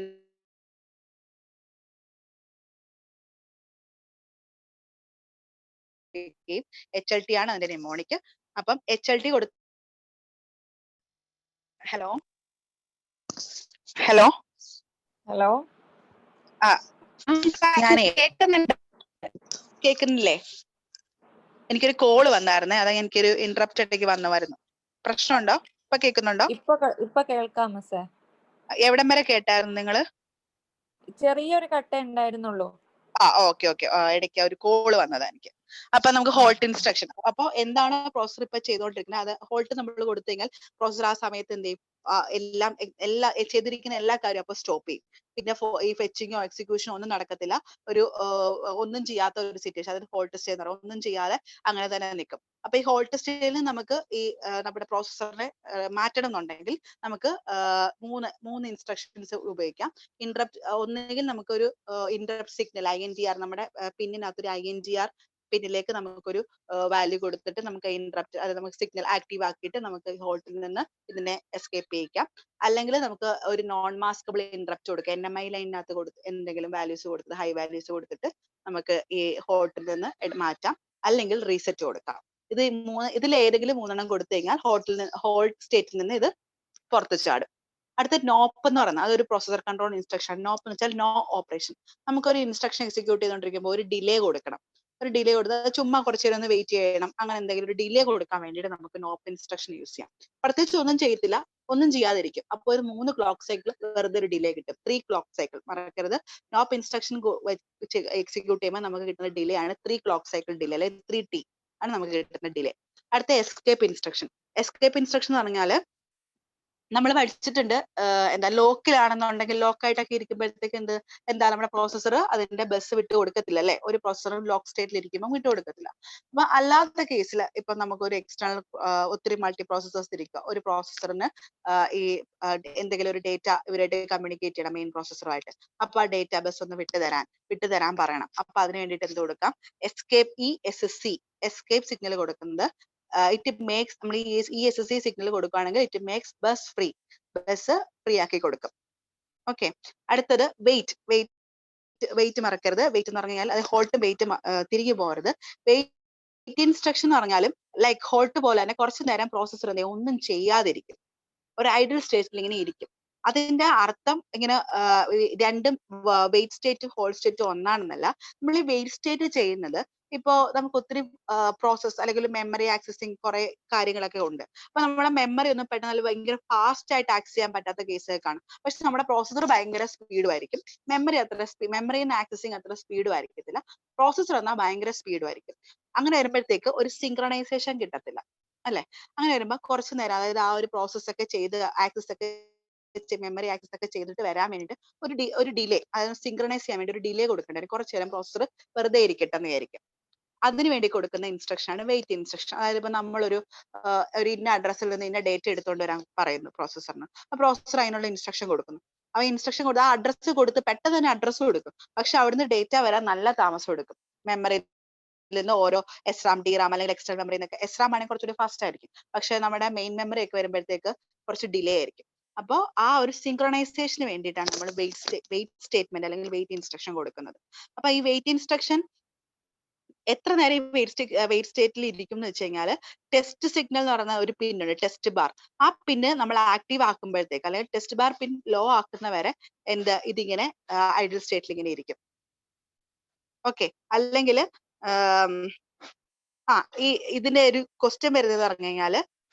Speaker 1: HLT ആണ് അതിന്റെ നിമോണിക്ക്. അപ്പം HLT കൊടു ഹലോ ഹലോ
Speaker 2: ഹലോ
Speaker 1: ആ ഞാനേ കേൾക്കുന്നില്ലേ? എനിക്കൊരു കോള് വന്നായിരുന്നേ, അതാ എനിക്കൊരു ഇന്ററപ്റ്റ് ഇടയ്ക്ക് വന്നമായിരുന്നു. പ്രശ്നമുണ്ടോ? ഇപ്പൊ കേൾക്കുന്നുണ്ടോ?
Speaker 2: ഇപ്പൊ കേൾക്കാം മിസ്സേ.
Speaker 1: എവിടം വരെ കേട്ടായിരുന്നു നിങ്ങള്?
Speaker 2: ചെറിയൊരു കട്ട ഉണ്ടായിരുന്നുള്ളൂ.
Speaker 1: ഓക്കെ ഇടയ്ക്ക് ഒരു കോള് വന്നതാ എനിക്ക്. അപ്പൊ നമുക്ക് ഹോൾട്ട് ഇൻസ്ട്രക്ഷൻ. അപ്പൊ എന്താണ് പ്രോസസർ ഇപ്പൊ ചെയ്തുകൊണ്ടിരിക്കുന്നത്, അത് ഹോൾട്ട് നമ്മൾ കൊടുത്തു കഴിഞ്ഞാൽ പ്രോസസർ ആ സമയത്ത് എന്ത് ചെയ്യും, എല്ലാ ചെയ്തിരിക്കുന്ന എല്ലാ കാര്യവും അപ്പൊ സ്റ്റോപ്പ് ചെയ്യും. പിന്നെ ഈ ഫെച്ചിങ്ങോ എക്സിക്യൂഷനോ ഒന്നും നടക്കത്തില്ല. ഒരു ഒന്നും ചെയ്യാത്ത ഒരു സിറ്റുവേഷൻ, അതിന് ഹോൾട്ട് സ്റ്റേ എന്ന് പറയും. ഒന്നും ചെയ്യാതെ അങ്ങനെ തന്നെ നിൽക്കും. അപ്പൊ ഈ ഹോൾട്ട് സ്റ്റേയിൽ നമുക്ക് ഈ നമ്മുടെ പ്രോസസറിനെ മാറ്റണം എന്നുണ്ടെങ്കിൽ നമുക്ക് മൂന്ന് ഇൻസ്ട്രക്ഷൻസ് ഉപയോഗിക്കാം. ഇന്ററപ്റ്റ് ഒന്നുകിൽ നമുക്കൊരു ഇന്ററപ്റ്റ് സിഗ്നൽ INTR, നമ്മുടെ പിന്നിനകത്തൊരു INTR പിന്നിലേക്ക് നമുക്കൊരു വാല്യൂ കൊടുത്തിട്ട് നമുക്ക് ഇന്ററപ്റ്റ്, അത് നമുക്ക് സിഗ്നൽ ആക്റ്റീവ് ആക്കിയിട്ട് നമുക്ക് ഹോൾട്ടിൽ നിന്ന് ഇതിനെ എസ്കേപ്പ് ചെയ്യിക്കാം. അല്ലെങ്കിൽ നമുക്ക് ഒരു നോൺ മാസ്കബിൾ ഇന്ററപ്റ്റ് കൊടുക്കാം. NMI ലൈനിനകത്ത് കൊടുത്ത് എന്തെങ്കിലും വാല്യൂസ് കൊടുത്തിട്ട്, ഹൈ വാല്യൂസ് കൊടുത്തിട്ട് നമുക്ക് ഈ ഹോൾട്ടിൽ നിന്ന് മാറ്റാം. അല്ലെങ്കിൽ റീസെറ്റ് കൊടുക്കാം. ഇതിൽ ഏതെങ്കിലും മൂന്നെണ്ണം കൊടുത്തു കഴിഞ്ഞാൽ ഹോൾട്ട് സ്റ്റേറ്റിൽ നിന്ന് ഇത് പുറത്ത് ചാടും. അടുത്ത നോപ്പ് എന്ന് പറയുന്നത് അതൊരു പ്രോസസർ കൺട്രോൾ ഇൻസ്ട്രക്ഷൻ. നോപ്പ് എന്ന് വെച്ചാൽ നോ ഓപ്പറേഷൻ. നമുക്കൊരു ഇൻസ്ട്രക്ഷൻ എക്സിക്യൂട്ട് ചെയ്തുകൊണ്ടിരിക്കുമ്പോൾ ഒരു ഡിലേ കൊടുക്കണം. ഒരു ഡിലേ കൊടുത്ത് ചുമ്മാ കുറച്ചു നേരം ഒന്ന് വെയിറ്റ് ചെയ്യണം, അങ്ങനെ എന്തെങ്കിലും ഒരു ഡിലേ കൊടുക്കാൻ വേണ്ടിയിട്ട് നമുക്ക് നോപ്പ് ഇൻസ്ട്രക്ഷൻ യൂസ് ചെയ്യാം. പ്രത്യേകിച്ച് ഒന്നും ചെയ്യത്തില്ല, ഒന്നും ചെയ്യാതിരിക്കും. അപ്പോൾ ഒരു 3 ക്ലോക്ക് സൈക്കിൾ വെറുതെ ഒരു ഡിലേ കിട്ടും. 3 ക്ലോക്ക് സൈക്കിൾ മറക്കരുത്. നോപ്പ് ഇൻസ്ട്രക്ഷൻ എക്സിക്യൂട്ട് ചെയ്യുമ്പോൾ നമുക്ക് കിട്ടുന്ന ഡിലേ ആണ് 3 ക്ലോക്ക് സൈക്കിൾ ഡിലേ, അല്ലെങ്കിൽ 3T ആണ് നമുക്ക് കിട്ടുന്ന ഡിലേ. അടുത്ത എസ്കേപ്പ് ഇൻസ്ട്രക്ഷൻ. എസ്കേപ്പ് ഇൻസ്ട്രക്ഷൻ എന്ന് പറഞ്ഞാൽ നമ്മൾ പഠിച്ചിട്ടുണ്ട്, എന്താ ലോക്കിലാണെന്നുണ്ടെങ്കിൽ ലോക്കായിട്ടൊക്കെ ഇരിക്കുമ്പോഴത്തേക്ക് എന്താ നമ്മുടെ പ്രോസസ്സർ അതിന്റെ ബസ് വിട്ട് കൊടുക്കത്തില്ല അല്ലെ. ഒരു പ്രോസസ്സർ ലോക്ക് സ്റ്റേറ്റിൽ ഇരിക്കുമ്പോൾ വിട്ട് കൊടുക്കത്തില്ല. അപ്പൊ അല്ലാത്ത കേസിൽ ഇപ്പൊ നമുക്ക് ഒരു എക്സ്റ്റേണൽ ഒത്തിരി മൾട്ടി പ്രോസസ്സേഴ്സ് ഇരിക്കുക, ഒരു പ്രോസസ്സറിന് ഈ എന്തെങ്കിലും ഒരു ഡേറ്റ ഇവരായിട്ട് കമ്മ്യൂണിക്കേറ്റ് ചെയ്യണം മെയിൻ പ്രോസസ്സറുമായിട്ട്. അപ്പൊ ആ ഡേറ്റ ബസ് ഒന്ന് വിട്ടുതരാൻ പറയണം. അപ്പൊ അതിന് വേണ്ടിയിട്ട് എന്ത് കൊടുക്കാം, എസ്കേപ്പ് സിഗ്നൽ കൊടുക്കുന്നത് ഇറ്റ് മേക്സ്, നമ്മൾ ഈ SSC സിഗ്നൽ കൊടുക്കുകയാണെങ്കിൽ ഇറ്റ് മേക്സ് ബസ് ഫ്രീ ആക്കി കൊടുക്കും. ഓക്കെ. അടുത്തത് വെയിറ്റ് മറക്കരുത്. വെയിറ്റ് എന്ന് പറഞ്ഞാൽ അത് ഹോൾട്ടും വെയിറ്റും തിരികെ പോകരുത്. വെയിറ്റ് ഇൻസ്ട്രക്ഷൻ എന്ന് പറഞ്ഞാലും ലൈക്ക് ഹോൾട്ട് പോലെ തന്നെ കുറച്ചു നേരം പ്രോസസ്സർ ഒന്നും ചെയ്യാതിരിക്കും, ഒരു ഐഡിൽ സ്റ്റേറ്റിൽ ഇങ്ങനെ ഇരിക്കും. അതിന്റെ അർത്ഥം ഇങ്ങനെ രണ്ടും വെയിറ്റ് സ്റ്റേറ്റ് ഹോൾഡ് സ്റ്റേറ്റ് ഒന്നാണെന്നല്ല. നമ്മൾ ഈ വെയിറ്റ് സ്റ്റേറ്റ് ചെയ്യുന്നത് ഇപ്പോ നമുക്ക് ഒത്തിരി പ്രോസസ് അല്ലെങ്കിൽ മെമ്മറി ആക്സസിങ് കുറെ കാര്യങ്ങളൊക്കെ ഉണ്ട്. അപ്പൊ നമ്മുടെ മെമ്മറി ഒന്നും പെട്ടെന്ന് ഭയങ്കര ഫാസ്റ്റ് ആയിട്ട് ആക്സസ് ചെയ്യാൻ പറ്റാത്ത കേസൊക്കെയാണ്. പക്ഷെ നമ്മുടെ പ്രോസസർ ഭയങ്കര സ്പീഡും ആയിരിക്കും. മെമ്മറിന്ന് ആക്സസിങ് അത്ര സ്പീഡും ആയിരിക്കത്തില്ല. പ്രോസസർ എന്നാൽ ഭയങ്കര സ്പീഡും ആയിരിക്കും. അങ്ങനെ വരുമ്പോഴത്തേക്ക് ഒരു സിങ്ക്രണൈസേഷൻ കിട്ടത്തില്ല അല്ലെ. അങ്ങനെ വരുമ്പോൾ കുറച്ചു നേരം, അതായത് ആ ഒരു പ്രോസസ് ഒക്കെ ചെയ്ത് മെമ്മറി ആക്സസ് ഒക്കെ ചെയ്തിട്ട് വരാൻ വേണ്ടിയിട്ട് ഒരു ഡിലേ, അതായത് സിങ്ക്രണൈസ് ചെയ്യാൻ വേണ്ടി ഒരു ഡിലേ കൊടുക്കേണ്ടി കുറച്ചു നേരം പ്രോസസർ വെറുതെ ഇരിക്കട്ടെ എന്ന് വിചാരിക്കും. അതിനു വേണ്ടി കൊടുക്കുന്ന ഇൻസ്ട്രക്ഷൻ ആണ് വെയിറ്റ് ഇൻസ്ട്രക്ഷൻ. അതായത് ഇപ്പൊ നമ്മളൊരു ഇന്ന അഡ്രസ്സിൽ നിന്ന് ഇന്ന ഡേറ്റ എടുത്തുകൊണ്ട് വരാൻ പറയുന്നു പ്രോസസറിന്. ആ പ്രോസസർ അതിനുള്ള ഇൻസ്ട്രക്ഷൻ കൊടുക്കുന്നു. ആ ഇൻസ്ട്രക്ഷൻ കൊടുത്ത് ആ അഡ്രസ്സ് കൊടുത്ത് പെട്ടെന്ന് തന്നെ അഡ്രസ്സ് കൊടുക്കും. പക്ഷെ അവിടുന്ന് ഡേറ്റ വരാൻ നല്ല താമസം എടുക്കും. മെമ്മറിയിൽ നിന്ന് ഓരോ SRAM, DRAM അല്ലെങ്കിൽ എക്സ്റ്റേണൽ മെമ്മറി എന്നൊക്കെ. SRAM ആണെങ്കിൽ കുറച്ചുകൂടി ഫാസ്റ്റ് ആയിരിക്കും. പക്ഷെ നമ്മുടെ മെയിൻ മെമ്മറി ഒക്കെ വരുമ്പോഴത്തേക്ക് കുറച്ച് ഡിലേ ആയിരിക്കും. അപ്പോൾ ആ ഒരു സിങ്ക്രണൈസേഷന് വേണ്ടിയിട്ടാണ് നമ്മൾ വെയിറ്റ് സ്റ്റേറ്റ്മെന്റ് അല്ലെങ്കിൽ വെയിറ്റ് ഇൻസ്ട്രക്ഷൻ കൊടുക്കുന്നത്. അപ്പൊ ഈ വെയിറ്റ് ഇൻസ്ട്രക്ഷൻ എത്ര നേരം ഈ വെയിറ്റ് സ്റ്റേറ്റിൽ ഇരിക്കും എന്ന് വെച്ച് കഴിഞ്ഞാൽ, ടെസ്റ്റ് സിഗ്നൽ എന്ന് പറയുന്ന ഒരു പിൻ ഉണ്ട്, ടെസ്റ്റ് ബാർ. ആ പിന്ന് നമ്മൾ ആക്റ്റീവ് ആക്കുമ്പോഴത്തേക്ക്, അല്ലെങ്കിൽ ടെസ്റ്റ് ബാർ പിൻ ലോ ആക്കുന്നവരെ ഇതിങ്ങനെ ഐഡിൽ സ്റ്റേറ്റിൽ ഇങ്ങനെ ഇരിക്കും. ഓക്കെ. അല്ലെങ്കിൽ ഇതിന്റെ ഒരു ക്വസ്റ്റ്യൻ വരുന്നത് പറഞ്ഞു കഴിഞ്ഞാൽ,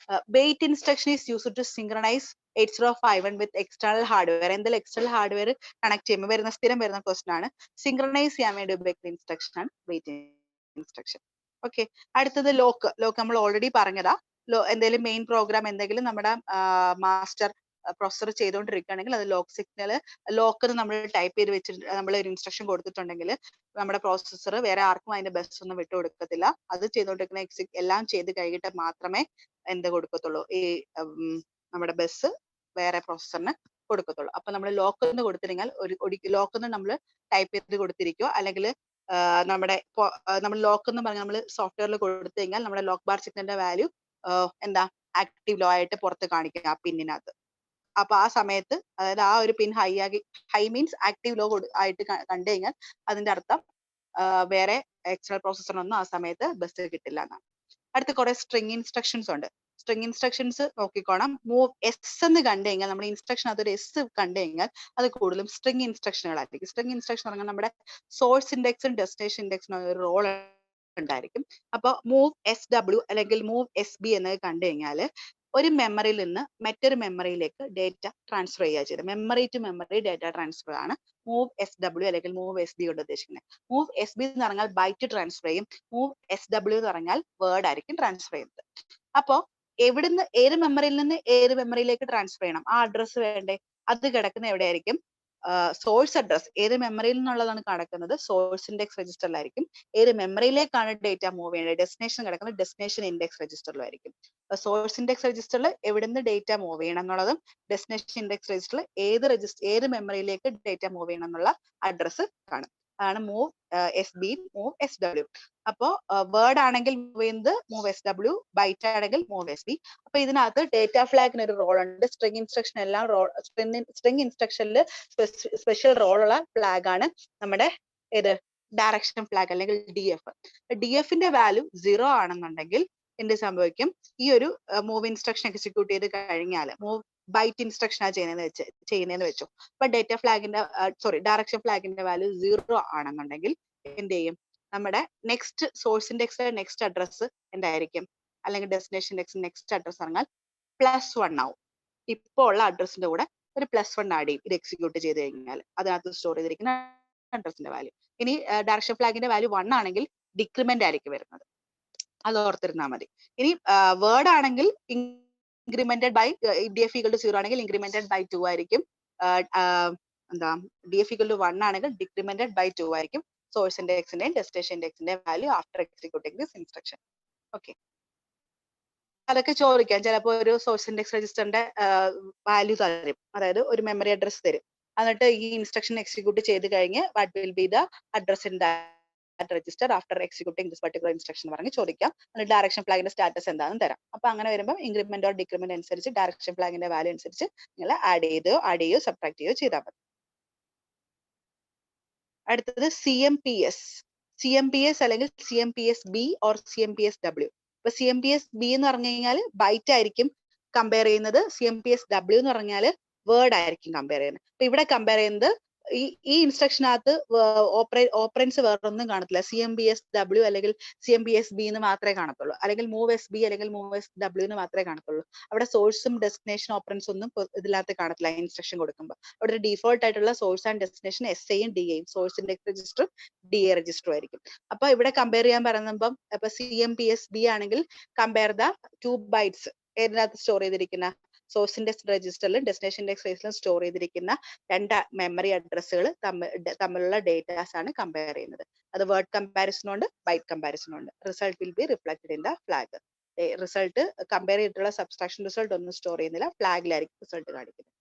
Speaker 1: wait instruction is used to synchronise 8051 with external hardware. എന്തെങ്കിലും എക്സ്റ്റേണൽ ഹാർഡ്വെയർ കണക്ട് ചെയ്യുമ്പോൾ സ്ഥിരം വരുന്ന ക്വസ്റ്റ്യൻ ആണ്. സിങ്ക്രണൈസ് ചെയ്യാൻ വേണ്ടി ഉപയോഗിക്കുന്ന ഇൻസ്ട്രക്ഷൻ ആണ് വെയിറ്റ് ഇൻസ്ട്രക്ഷൻ. ഓക്കെ. അടുത്തത് ലോക്ക് നമ്മൾ ഓൾറെഡി പറഞ്ഞതാ. എന്തെങ്കിലും മെയിൻ പ്രോഗ്രാം എന്തെങ്കിലും നമ്മുടെ മാസ്റ്റർ പ്രോസസർ ചെയ്തുകൊണ്ടിരിക്കുകയാണെങ്കിൽ അത് ലോക്ക് നമ്മൾ ടൈപ്പ് ചെയ്ത് വെച്ചിട്ട് നമ്മൾ ഒരു ഇൻസ്ട്രക്ഷൻ കൊടുത്തിട്ടുണ്ടെങ്കിൽ നമ്മുടെ പ്രോസസ്സർ വേറെ ആർക്കും അതിന്റെ ബസ് ഒന്നും വിട്ടുകൊടുക്കത്തില്ല. അത് ചെയ്തുകൊണ്ടിരിക്കുന്ന എല്ലാം ചെയ്ത് കഴിഞ്ഞിട്ട് മാത്രമേ കൊടുക്കത്തുള്ളൂ, ഈ നമ്മുടെ ബസ് വേറെ പ്രോസസ്സറിന് കൊടുക്കത്തുള്ളൂ. അപ്പൊ നമ്മൾ ലോക്ക് കൊടുത്തില്ലെങ്കിൽ ലോക്ക് നമ്മൾ ടൈപ്പ് ചെയ്ത് കൊടുത്തിരിക്കുക, അല്ലെങ്കിൽ നമ്മൾ ലോക്ക് എന്ന് പറഞ്ഞാൽ നമ്മൾ സോഫ്റ്റ്വെയറിൽ കൊടുത്തു കഴിഞ്ഞാൽ നമ്മുടെ ലോക്ക് ബാർ സിഗ്നലിന്റെ വാല്യൂ ആക്റ്റീവ് ലോ ആയിട്ട് പുറത്ത് കാണിക്കുക ആ പിന്നിനകത്ത്. അപ്പൊ ആ സമയത്ത്, അതായത് ആ ഒരു പിൻ ഹൈ മീൻസ് ആക്റ്റീവ് ലോ ആയിട്ട് കണ്ടു കഴിഞ്ഞാൽ അതിന്റെ അർത്ഥം വേറെ എക്സ്റ്റേണൽ പ്രോസസ്സറിനൊന്നും ആ സമയത്ത് ബസ് കിട്ടില്ല എന്നാണ്. അടുത്ത കുറെ സ്ട്രിങ് ഇൻസ്ട്രക്ഷൻസ് ഉണ്ട്. സ്ട്രിങ് ഇൻസ്ട്രക്ഷൻസ് നോക്കിക്കോണം. മൂവ് S എന്ന് കണ്ടു കഴിഞ്ഞാൽ, നമ്മുടെ ഇൻസ്ട്രക്ഷൻ അതൊരു S കണ്ടു കഴിഞ്ഞാൽ അത് കൂടുതലും സ്ട്രിങ് ഇൻസ്ട്രക്ഷനുകളായിരിക്കും. സ്ട്രിങ് ഇൻസ്ട്രക്ഷൻ പറഞ്ഞാൽ നമ്മുടെ സോഴ്സ് ഇൻഡെക്സും ഡെസ്റ്റിനേഷൻ ഇൻഡെക്സിനും ഒരു റോൾ ഉണ്ടായിരിക്കും. അപ്പൊ മൂവ് SW അല്ലെങ്കിൽ മൂവ് SB എന്നത് കണ്ടു കഴിഞ്ഞാൽ ഒരു മെമ്മറിയിൽ നിന്ന് മറ്റൊരു മെമ്മറിയിലേക്ക് ഡേറ്റ ട്രാൻസ്ഫർ ചെയ്യുക ചെയ്തത്. Memory to memory data transfer ആണ് മൂവ് എസ് ഡബ്ല്യു അല്ലെങ്കിൽ മൂവ് എസ് ബി കൊണ്ട് ഉദ്ദേശിക്കുന്നത്. മൂവ് എസ് ബി എന്ന് പറഞ്ഞാൽ ബൈറ്റ് ട്രാൻസ്ഫർ ചെയ്യും. മൂവ് എസ് ഡബ്ല്യു എന്ന് പറഞ്ഞാൽ വേർഡ് ആയിരിക്കും ട്രാൻസ്ഫർ ചെയ്യുന്നത്. അപ്പോ എവിടുന്ന് ഏത് മെമ്മറിയിൽ നിന്ന് ഏത് മെമ്മറിയിലേക്ക് ട്രാൻസ്ഫർ ചെയ്യണം, ആ അഡ്രസ്സ് വേണ്ടേ? അത് കിടക്കുന്ന എവിടെയായിരിക്കും? സോഴ്സ് അഡ്രസ് ഏത് മെമ്മറിയിൽ നിന്നുള്ളതാണ് കിടക്കുന്നത്? സോഴ്സ് ഇൻഡെക്സ് രജിസ്റ്ററിലായിരിക്കും. ഏത് മെമ്മറിയിലേക്കാണ് ഡേറ്റ മൂവ് ചെയ്യേണ്ടത്, ഡെസ്റ്റിനേഷൻ കിടക്കുന്നത് ഡെസ്റ്റിനേഷൻ ഇൻഡെക്സ് രജിസ്റ്ററിലായിരിക്കും. സോഴ്സ് ഇൻഡെക്സ് രജിസ്റ്ററിൽ എവിടുന്ന് ഡേറ്റ മൂവ് ചെയ്യണം എന്നുള്ളതും ഡെസ്റ്റിനേഷൻ ഇൻഡെക്സ് രജിസ്റ്ററിൽ ഏത് മെമ്മറിയിലേക്ക് ഡേറ്റ മൂവ് ചെയ്യണം എന്നുള്ള അഡ്രസ്സ് കാണും. അതാണ് move S B, move S W. അപ്പോ വേർഡ് ആണെങ്കിൽ മൂവ് ചെയ്യുന്നത് മൂവ് എസ് ഡബ്ല്യു, ബൈറ്റ് ആണെങ്കിൽ മൂവ് എസ് ബി. അപ്പൊ ഇതിനകത്ത് ഡേറ്റ ഫ്ലാഗിന് ഒരു റോൾ ഉണ്ട്. സ്ട്രിംഗ് ഇൻസ്ട്രക്ഷൻ എല്ലാം സ്ട്രിംഗ് ഇൻസ്ട്രക്ഷനിൽ സ്പെഷ്യൽ റോളുള്ള ഫ്ലാഗ് ആണ് നമ്മുടെ ഏത് ഡയറക്ഷൻ ഫ്ലാഗ് അല്ലെങ്കിൽ ഡി എഫ്. ഡി എഫിന്റെ വാല്യൂ 0 ആണെന്നുണ്ടെങ്കിൽ എന്ത് സംഭവിക്കും? ഈ ഒരു മൂവ് ഇൻസ്ട്രക്ഷൻ എക്സിക്യൂട്ട് ചെയ്ത് കഴിഞ്ഞാൽ മൂവ് ബൈറ്റ് ഇൻസ്ട്രക്ഷൻ ആ ചെയ്യുന്നതെന്ന് വെച്ചോ. അപ്പൊ ഡേറ്റ ഫ്ലാഗിന്റെ ഡയറക്ഷൻ ഫ്ലാഗിന്റെ വാല്യൂ 0 ആണെന്നുണ്ടെങ്കിൽ എന്ത് ചെയ്യും? നമ്മുടെ next source index next address എന്തായിരിക്കും? അല്ലെങ്കിൽ ഡെസ്റ്റിനേഷൻ ഇൻഡെക്സ് നെക്സ്റ്റ് അഡ്രസ് പറഞ്ഞാൽ +1 ആവും. ഇപ്പോൾ ഉള്ള അഡ്രസ്സിന്റെ കൂടെ ഒരു +1 ആഡ് ചെയ്യും ഇത് എക്സിക്യൂട്ട് ചെയ്ത് കഴിഞ്ഞാൽ അതിനകത്ത് സ്റ്റോർ ചെയ്തിരിക്കുന്ന അഡ്രസ്സിന്റെ വാല്യൂ. ഇനി ഡയറക്ഷൻ ഫ്ലാഗിന്റെ വാല്യൂ 1 ആണെങ്കിൽ ഡിക്രിമെന്റ് ആയിരിക്കും വരുന്നത്. അത് ഓർത്തിരുന്നാൽ മതി. ഇനി വേർഡ് ആണെങ്കിൽ ഇൻക്രിമെന്റഡ് ബൈ DF = 0 ആണെങ്കിൽ ഇൻക്രിമെന്റഡ് ബൈ 2 ആയിരിക്കും. DF = 1 ആണെങ്കിൽ ഡിക്രിമെന്റഡ് ബൈ 2 ആയിരിക്കും സോഴ്സ് ഇൻഡെക്സിന്റെയും ഡെസ്റ്റിനേഷൻ ഇൻഡെക്സിന്റെയും value after executing this instruction. Okay, അതൊക്കെ ചോദിക്കാം. ചിലപ്പോൾ ഒരു സോഴ്സ് ഇൻഡെക്സ് രജിസ്റ്ററിന്റെ വാല്യൂ തരും, അതായത് ഒരു മെമ്മറി അഡ്രസ് തരും. എന്നിട്ട് ഈ ഇൻസ്ട്രക്ഷൻ എക്സിക്യൂട്ട് ചെയ്ത് കഴിഞ്ഞ് what will be the address in that register after executing this particular instruction പറഞ്ഞ് ചോദിക്കാം. എന്നിട്ട് ഡയറക്ഷൻ ഫ്ലാഗിന്റെ സ്റ്റാറ്റസ് എന്താണെന്ന് തരാം. അപ്പൊ അങ്ങനെ വരുമ്പോൾ ഇൻക്രിമെന്റ് ഓർ ഡിക്രിമെന്റ് അനുസരിച്ച് ഡയറക്ഷൻ ഫ്ലാഗിന്റെ വാല്യൂ അനുസരിച്ച് നിങ്ങൾ ആഡ് ചെയ്യോ സബ്ട്രാക്ട് ചെയ്യോ ചെയ്താൽ മതി. അടുത്തത് CMPS അല്ലെങ്കിൽ CMPS-B ഓർ CMPS-W. ഇപ്പൊ CMPS-B എന്ന് പറഞ്ഞു കഴിഞ്ഞാൽ ബൈറ്റ് ആയിരിക്കും കമ്പയർ ചെയ്യുന്നത്. CMPS-W എന്ന് പറഞ്ഞാൽ വേർഡ് ആയിരിക്കും കമ്പയർ ചെയ്യുന്നത്. അപ്പൊ ഇവിടെ കമ്പയർ ചെയ്യുന്നത് ഈ ഇൻസ്ട്രക്ഷനകത്ത് ഓപ്പറൻസ് വേറൊന്നും കാണത്തില്ല. CMPS-W അല്ലെങ്കിൽ CMPS-B എന്ന് മാത്രമേ കാണത്തുള്ളൂ, അല്ലെങ്കിൽ മൂവ് എസ് ബി അല്ലെങ്കിൽ മൂവ് എസ് ഡബ്ല്യു എന്ന് മാത്രമേ കാണത്തുള്ളൂ. അവിടെ സോഴ്സും ഡെസ്റ്റിനേഷൻ ഓപ്പറൻസ് ഒന്നും ഇതിനകത്ത് കാണത്തില്ല. ഇൻസ്ട്രക്ഷൻ കൊടുക്കുമ്പോൾ അവിടെ ഒരു ഡീഫോൾട്ട് ആയിട്ടുള്ള സോഴ്സ് ആൻഡ് ഡെസ്റ്റിനേഷൻ SIയും DAയും സോഴ്സ് ഇൻഡെക്സ് രജിസ്റ്ററും DA രജിസ്റ്ററും ആയിരിക്കും. അപ്പൊ ഇവിടെ കമ്പയർ ചെയ്യാൻ പറയുമ്പോൾ ഇപ്പൊ CMPS-B ആണെങ്കിൽ കമ്പയർ ദ 2 ബൈറ്റ്സ് ഏതിനകത്ത് സ്റ്റോർ ചെയ്തിരിക്കുന്ന സോഴ്സ് ഇൻഡെക്സ് രജിസ്റ്ററിലും ഡെസ്റ്റിനേഷൻ ഇൻഡെക്സ് രജിസ്റ്ററിലും സ്റ്റോർ ചെയ്തിരിക്കുന്ന 2 മെമ്മറി അഡ്രസ്സുകൾ തമ്മിലുള്ള ഡേറ്റാസ് ആണ് കമ്പയർ ചെയ്യുന്നത്. അത് വേർഡ് കമ്പാരിസൺ ഉണ്ട്, ബൈറ്റ് കമ്പാരിസൺ ഉണ്ട്. Result will be reflected in the flag. Result compare ചെയ്തിട്ടുള്ള സബ്സ്ട്രാക്ഷൻ റിസൾട്ട് ഒന്നും സ്റ്റോർ ചെയ്യുന്നില്ല, ഫ്ലാഗിലായിരിക്കും റിസൾട്ട് കാണിക്കുന്നത്.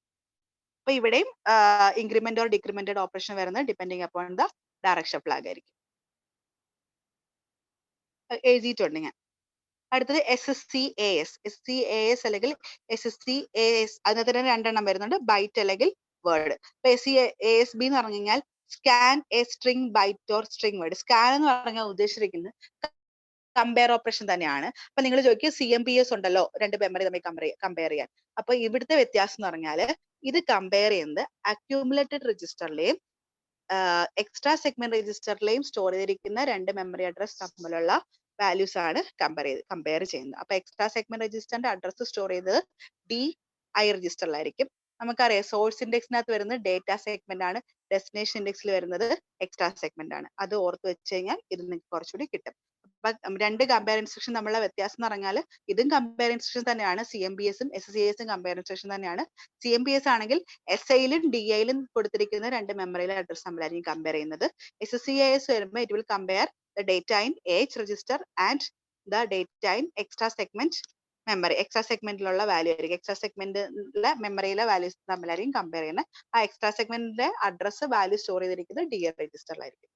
Speaker 1: അപ്പൊ ഇവിടെയും ഇൻക്രിമെന്റ് ഓർ ഡിക്രിമെന്റഡ് ഓപ്പറേഷൻ വരുന്നത് depending upon the direction flag ആയിരിക്കും. എഴുതിയിട്ടുണ്ട് ഞാൻ. അടുത്തത് SSCAS അല്ലെങ്കിൽ SSCAS. അതിനകത്ത് തന്നെ 2 എണ്ണം വരുന്നുണ്ട്, ബൈറ്റ് അല്ലെങ്കിൽ വേർഡ്. ഇപ്പൊ SCAS-B എന്ന് പറഞ്ഞു കഴിഞ്ഞാൽ scan a string byte or string word. Scan എന്ന് പറഞ്ഞാൽ ഉദ്ദേശിച്ചിരിക്കുന്നത് കമ്പയർ ഓപ്പറേഷൻ തന്നെയാണ്. അപ്പൊ നിങ്ങൾ ചോദിക്കുക CMPS ഉണ്ടല്ലോ 2 മെമ്മറി തമ്മിൽ കമ്പയർ ചെയ്യാൻ. അപ്പൊ ഇവിടുത്തെ വ്യത്യാസം എന്ന് പറഞ്ഞാൽ ഇത് കമ്പയർ ചെയ്യുന്നത് അക്യൂമുലേറ്റഡ് രജിസ്റ്ററിലെയും എക്സ്ട്രാ സെഗ്മെന്റ് രജിസ്റ്ററിലെയും സ്റ്റോർ ചെയ്തിരിക്കുന്ന 2 മെമ്മറി അഡ്രസ് തമ്മിലുള്ള വാല്യൂസ് ആണ് കമ്പയർ ചെയ്യുന്നത്. അപ്പൊ എക്സ്ട്രാ സെഗ്മെന്റ് രജിസ്റ്ററിന്റെ അഡ്രസ് സ്റ്റോർ ചെയ്തത് DI രജിസ്റ്ററിലായിരിക്കും. നമുക്കറിയാം സോഴ്സ് ഇൻഡെക്സിനകത്ത് വരുന്നത് ഡേറ്റ സെഗ്മെന്റ് ആണ്, ഡെസ്റ്റിനേഷൻ ഇൻഡെക്സിൽ വരുന്നത് എക്സ്ട്രാ സെഗ്മെന്റ് ആണ്. അത് ഓർത്ത് വെച്ച് കഴിഞ്ഞാൽ ഇത് നിങ്ങൾക്ക് കുറച്ചുകൂടി കിട്ടും. അപ്പൊ 2 കമ്പയർ ഇൻസ്ട്രക്ഷൻ തമ്മിലുള്ള വ്യത്യാസം എന്ന് പറഞ്ഞാൽ ഇതും കമ്പയർ ഇൻസ്ട്രക്ഷൻ തന്നെയാണ്. CMPS-ഉം SSCAS-ഉം കമ്പയർ ഇൻസ്ട്രക്ഷൻ തന്നെയാണ്. CMPS ആണെങ്കിൽ SIയിലും DIയിലും കൊടുത്തിരിക്കുന്ന 2 മെമ്മറിയിലെ അഡ്രസ് തമ്മിലായിരിക്കും കമ്പയർ ചെയ്യുന്നത്. SSCAS വരുമ്പോൾ it will compare the data in AH register and the data in extra segment memory. Extra സെഗ്മെന്റിലുള്ള വാല്യൂ ആയിരിക്കും, എക്സ്ട്രാ സെഗ്മെന്റിലെ മെമ്മറിയിലെ വാല്യൂസ് തമ്മിലായിരിക്കും കമ്പയർ ചെയ്യുന്നത്. ആ എക്സ്ട്രാ സെഗ്മെന്റിന്റെ അഡ്രസ് വാല്യൂ സ്റ്റോർ ചെയ്തിരിക്കുന്നത് DI രജിസ്റ്ററിലായിരിക്കും.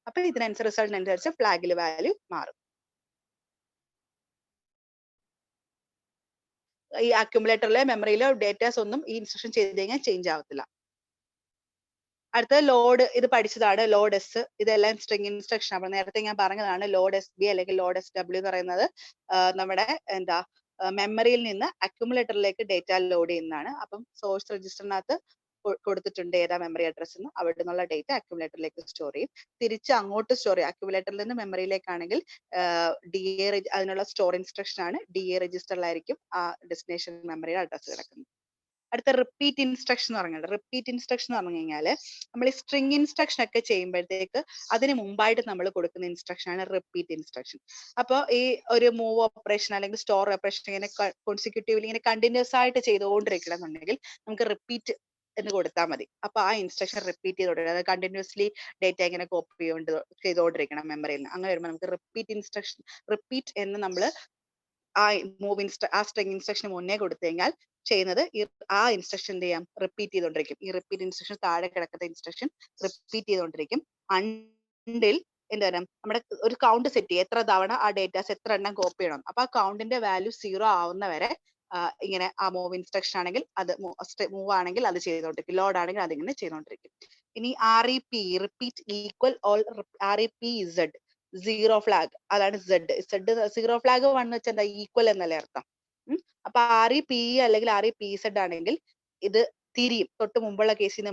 Speaker 1: അപ്പൊ ഇതിനനുസരിച്ച് റിസൾട്ടിനനുസരിച്ച് ഫ്ലാഗിൽ വാല്യൂ മാറും. ഈ അക്യുമുലേറ്ററിലെ മെമ്മറിയിലെ ഡേറ്റാസ് ഒന്നും ഈ ഇൻസ്ട്രക്ഷൻ ചെയ്ത് കഴിഞ്ഞാൽ ചേഞ്ച് ആവത്തില്ല. അടുത്തത് ലോഡ്. ഇത് പഠിച്ചതാണ്. ലോഡ് എസ്, ഇതെല്ലാം സ്ട്രിംഗ് ഇൻസ്ട്രക്ഷൻ ആണ്. നേരത്തെ ഞാൻ പറഞ്ഞതാണ് ലോഡ് SB അല്ലെങ്കിൽ ലോഡ് SW എന്ന് പറയുന്നത് നമ്മുടെ മെമ്മറിയിൽ നിന്ന് അക്യുമുലേറ്ററിലേക്ക് ഡേറ്റ ലോഡ് ചെയ്യുന്നതാണ്. അപ്പം സോഴ്സ് രജിസ്റ്ററിനകത്ത് കൊടുത്തിട്ടുണ്ട് ഏതാ മെമ്മറി അഡ്രസ് എന്ന്, അവിടെ നിന്നുള്ള ഡേറ്റ അക്യുമുലേറ്ററിലേക്ക് സ്റ്റോർ ചെയ്യും. തിരിച്ച് അങ്ങോട്ട് സ്റ്റോർ ചെയ്യും. അക്യുമുലേറ്ററിൽ നിന്ന് മെമ്മറിയിലേക്കാണെങ്കിൽ അതിനുള്ള സ്റ്റോർ ഇൻസ്ട്രക്ഷൻ ആണ് DA രജിസ്റ്ററിലായിരിക്കും ആ ഡെസ്റ്റിനേഷൻ മെമ്മറിയുടെ അഡ്രസ് കിടക്കുന്നത്. അടുത്ത റിപ്പീറ്റ് ഇൻസ്ട്രക്ഷൻ എന്ന് പറഞ്ഞാൽ റിപ്പീറ്റ് ഇൻസ്ട്രക്ഷൻ എന്ന് പറഞ്ഞു കഴിഞ്ഞാല് നമ്മൾ ഈ സ്ട്രിങ് ഇൻസ്ട്രക്ഷൻ ഒക്കെ ചെയ്യുമ്പോഴത്തേക്ക് അതിന് മുമ്പായിട്ട് നമ്മൾ കൊടുക്കുന്ന ഇൻസ്ട്രക്ഷൻ ആണ് റിപ്പീറ്റ് ഇൻസ്ട്രക്ഷൻ. അപ്പോൾ ഈ ഒരു മൂവ് ഓപ്പറേഷൻ അല്ലെങ്കിൽ സ്റ്റോർ ഓപ്പറേഷൻ ഇങ്ങനെ കോൺസിക്യൂട്ടീവ്ലി ഇങ്ങനെ കണ്ടിന്യൂസ് ആയിട്ട് ചെയ്തുകൊണ്ടിരിക്കണം എന്നുണ്ടെങ്കിൽ നമുക്ക് റിപ്പീറ്റ് എന്ന് കൊടുത്താൽ മതി. അപ്പൊ ആ ഇൻസ്ട്രക്ഷൻ റിപ്പീറ്റ് ചെയ്തോണ്ടിരിക്കണം. അതായത് കണ്ടിന്യൂസ്ലി ഡേറ്റ ഇങ്ങനെ കോപ്പി ചെയ്തുകൊണ്ടിരിക്കണം മെമ്മറിയിൽ നിന്ന്. അങ്ങനെ വരുമ്പോൾ നമുക്ക് റിപ്പീറ്റ് ഇൻസ്ട്രക്ഷൻ റിപ്പീറ്റ് എന്ന് നമ്മൾ ആ സ്ട്രിങ് ഇൻസ്ട്രക്ഷൻ മുന്നേ കൊടുത്തു കഴിഞ്ഞാൽ ചെയ്യുന്നത് ആ ഇൻസ്ട്രക്ഷൻ എന്ത് ചെയ്യാം, റിപ്പീറ്റ് ചെയ്തോണ്ടിരിക്കും. ഈ റിപ്പീറ്റ് ഇൻസ്ട്രക്ഷൻ താഴെ കിടക്കുന്ന ഇൻസ്ട്രക്ഷൻ റിപ്പീറ്റ് ചെയ്തോണ്ടിരിക്കും അണ്ടിൽ എന്താ പറയാ നമ്മുടെ ഒരു കൗണ്ട് സെറ്റ് ചെയ്യും, എത്ര തവണ ആ ഡേറ്റാസ് എത്ര എണ്ണം കോപ്പി ചെയ്യണം. അപ്പൊ ആ കൗണ്ടിന്റെ വാല്യൂ 0 ആവുന്ന വരെ ഇങ്ങനെ ആ മൂവ് ഇൻസ്ട്രക്ഷൻ ആണെങ്കിൽ അത് മൂവ് ആണെങ്കിൽ അത് ചെയ്തോണ്ടിരിക്കും, ലോഡ് ആണെങ്കിൽ അതിങ്ങനെ ചെയ്തോണ്ടിരിക്കും. ഇനി REP repeat equal all REP Z 0 flag, അതാണ് Z 0 ഫ്ലാഗ് 1 വെച്ചാൽ എന്താ ഈക്വൽ എന്നല്ലേ അർത്ഥം. അപ്പൊ REPE അല്ലെങ്കിൽ REPZ ആണെങ്കിൽ ഇത് തിരിയും, തൊട്ട് മുമ്പുള്ള കേസിൽ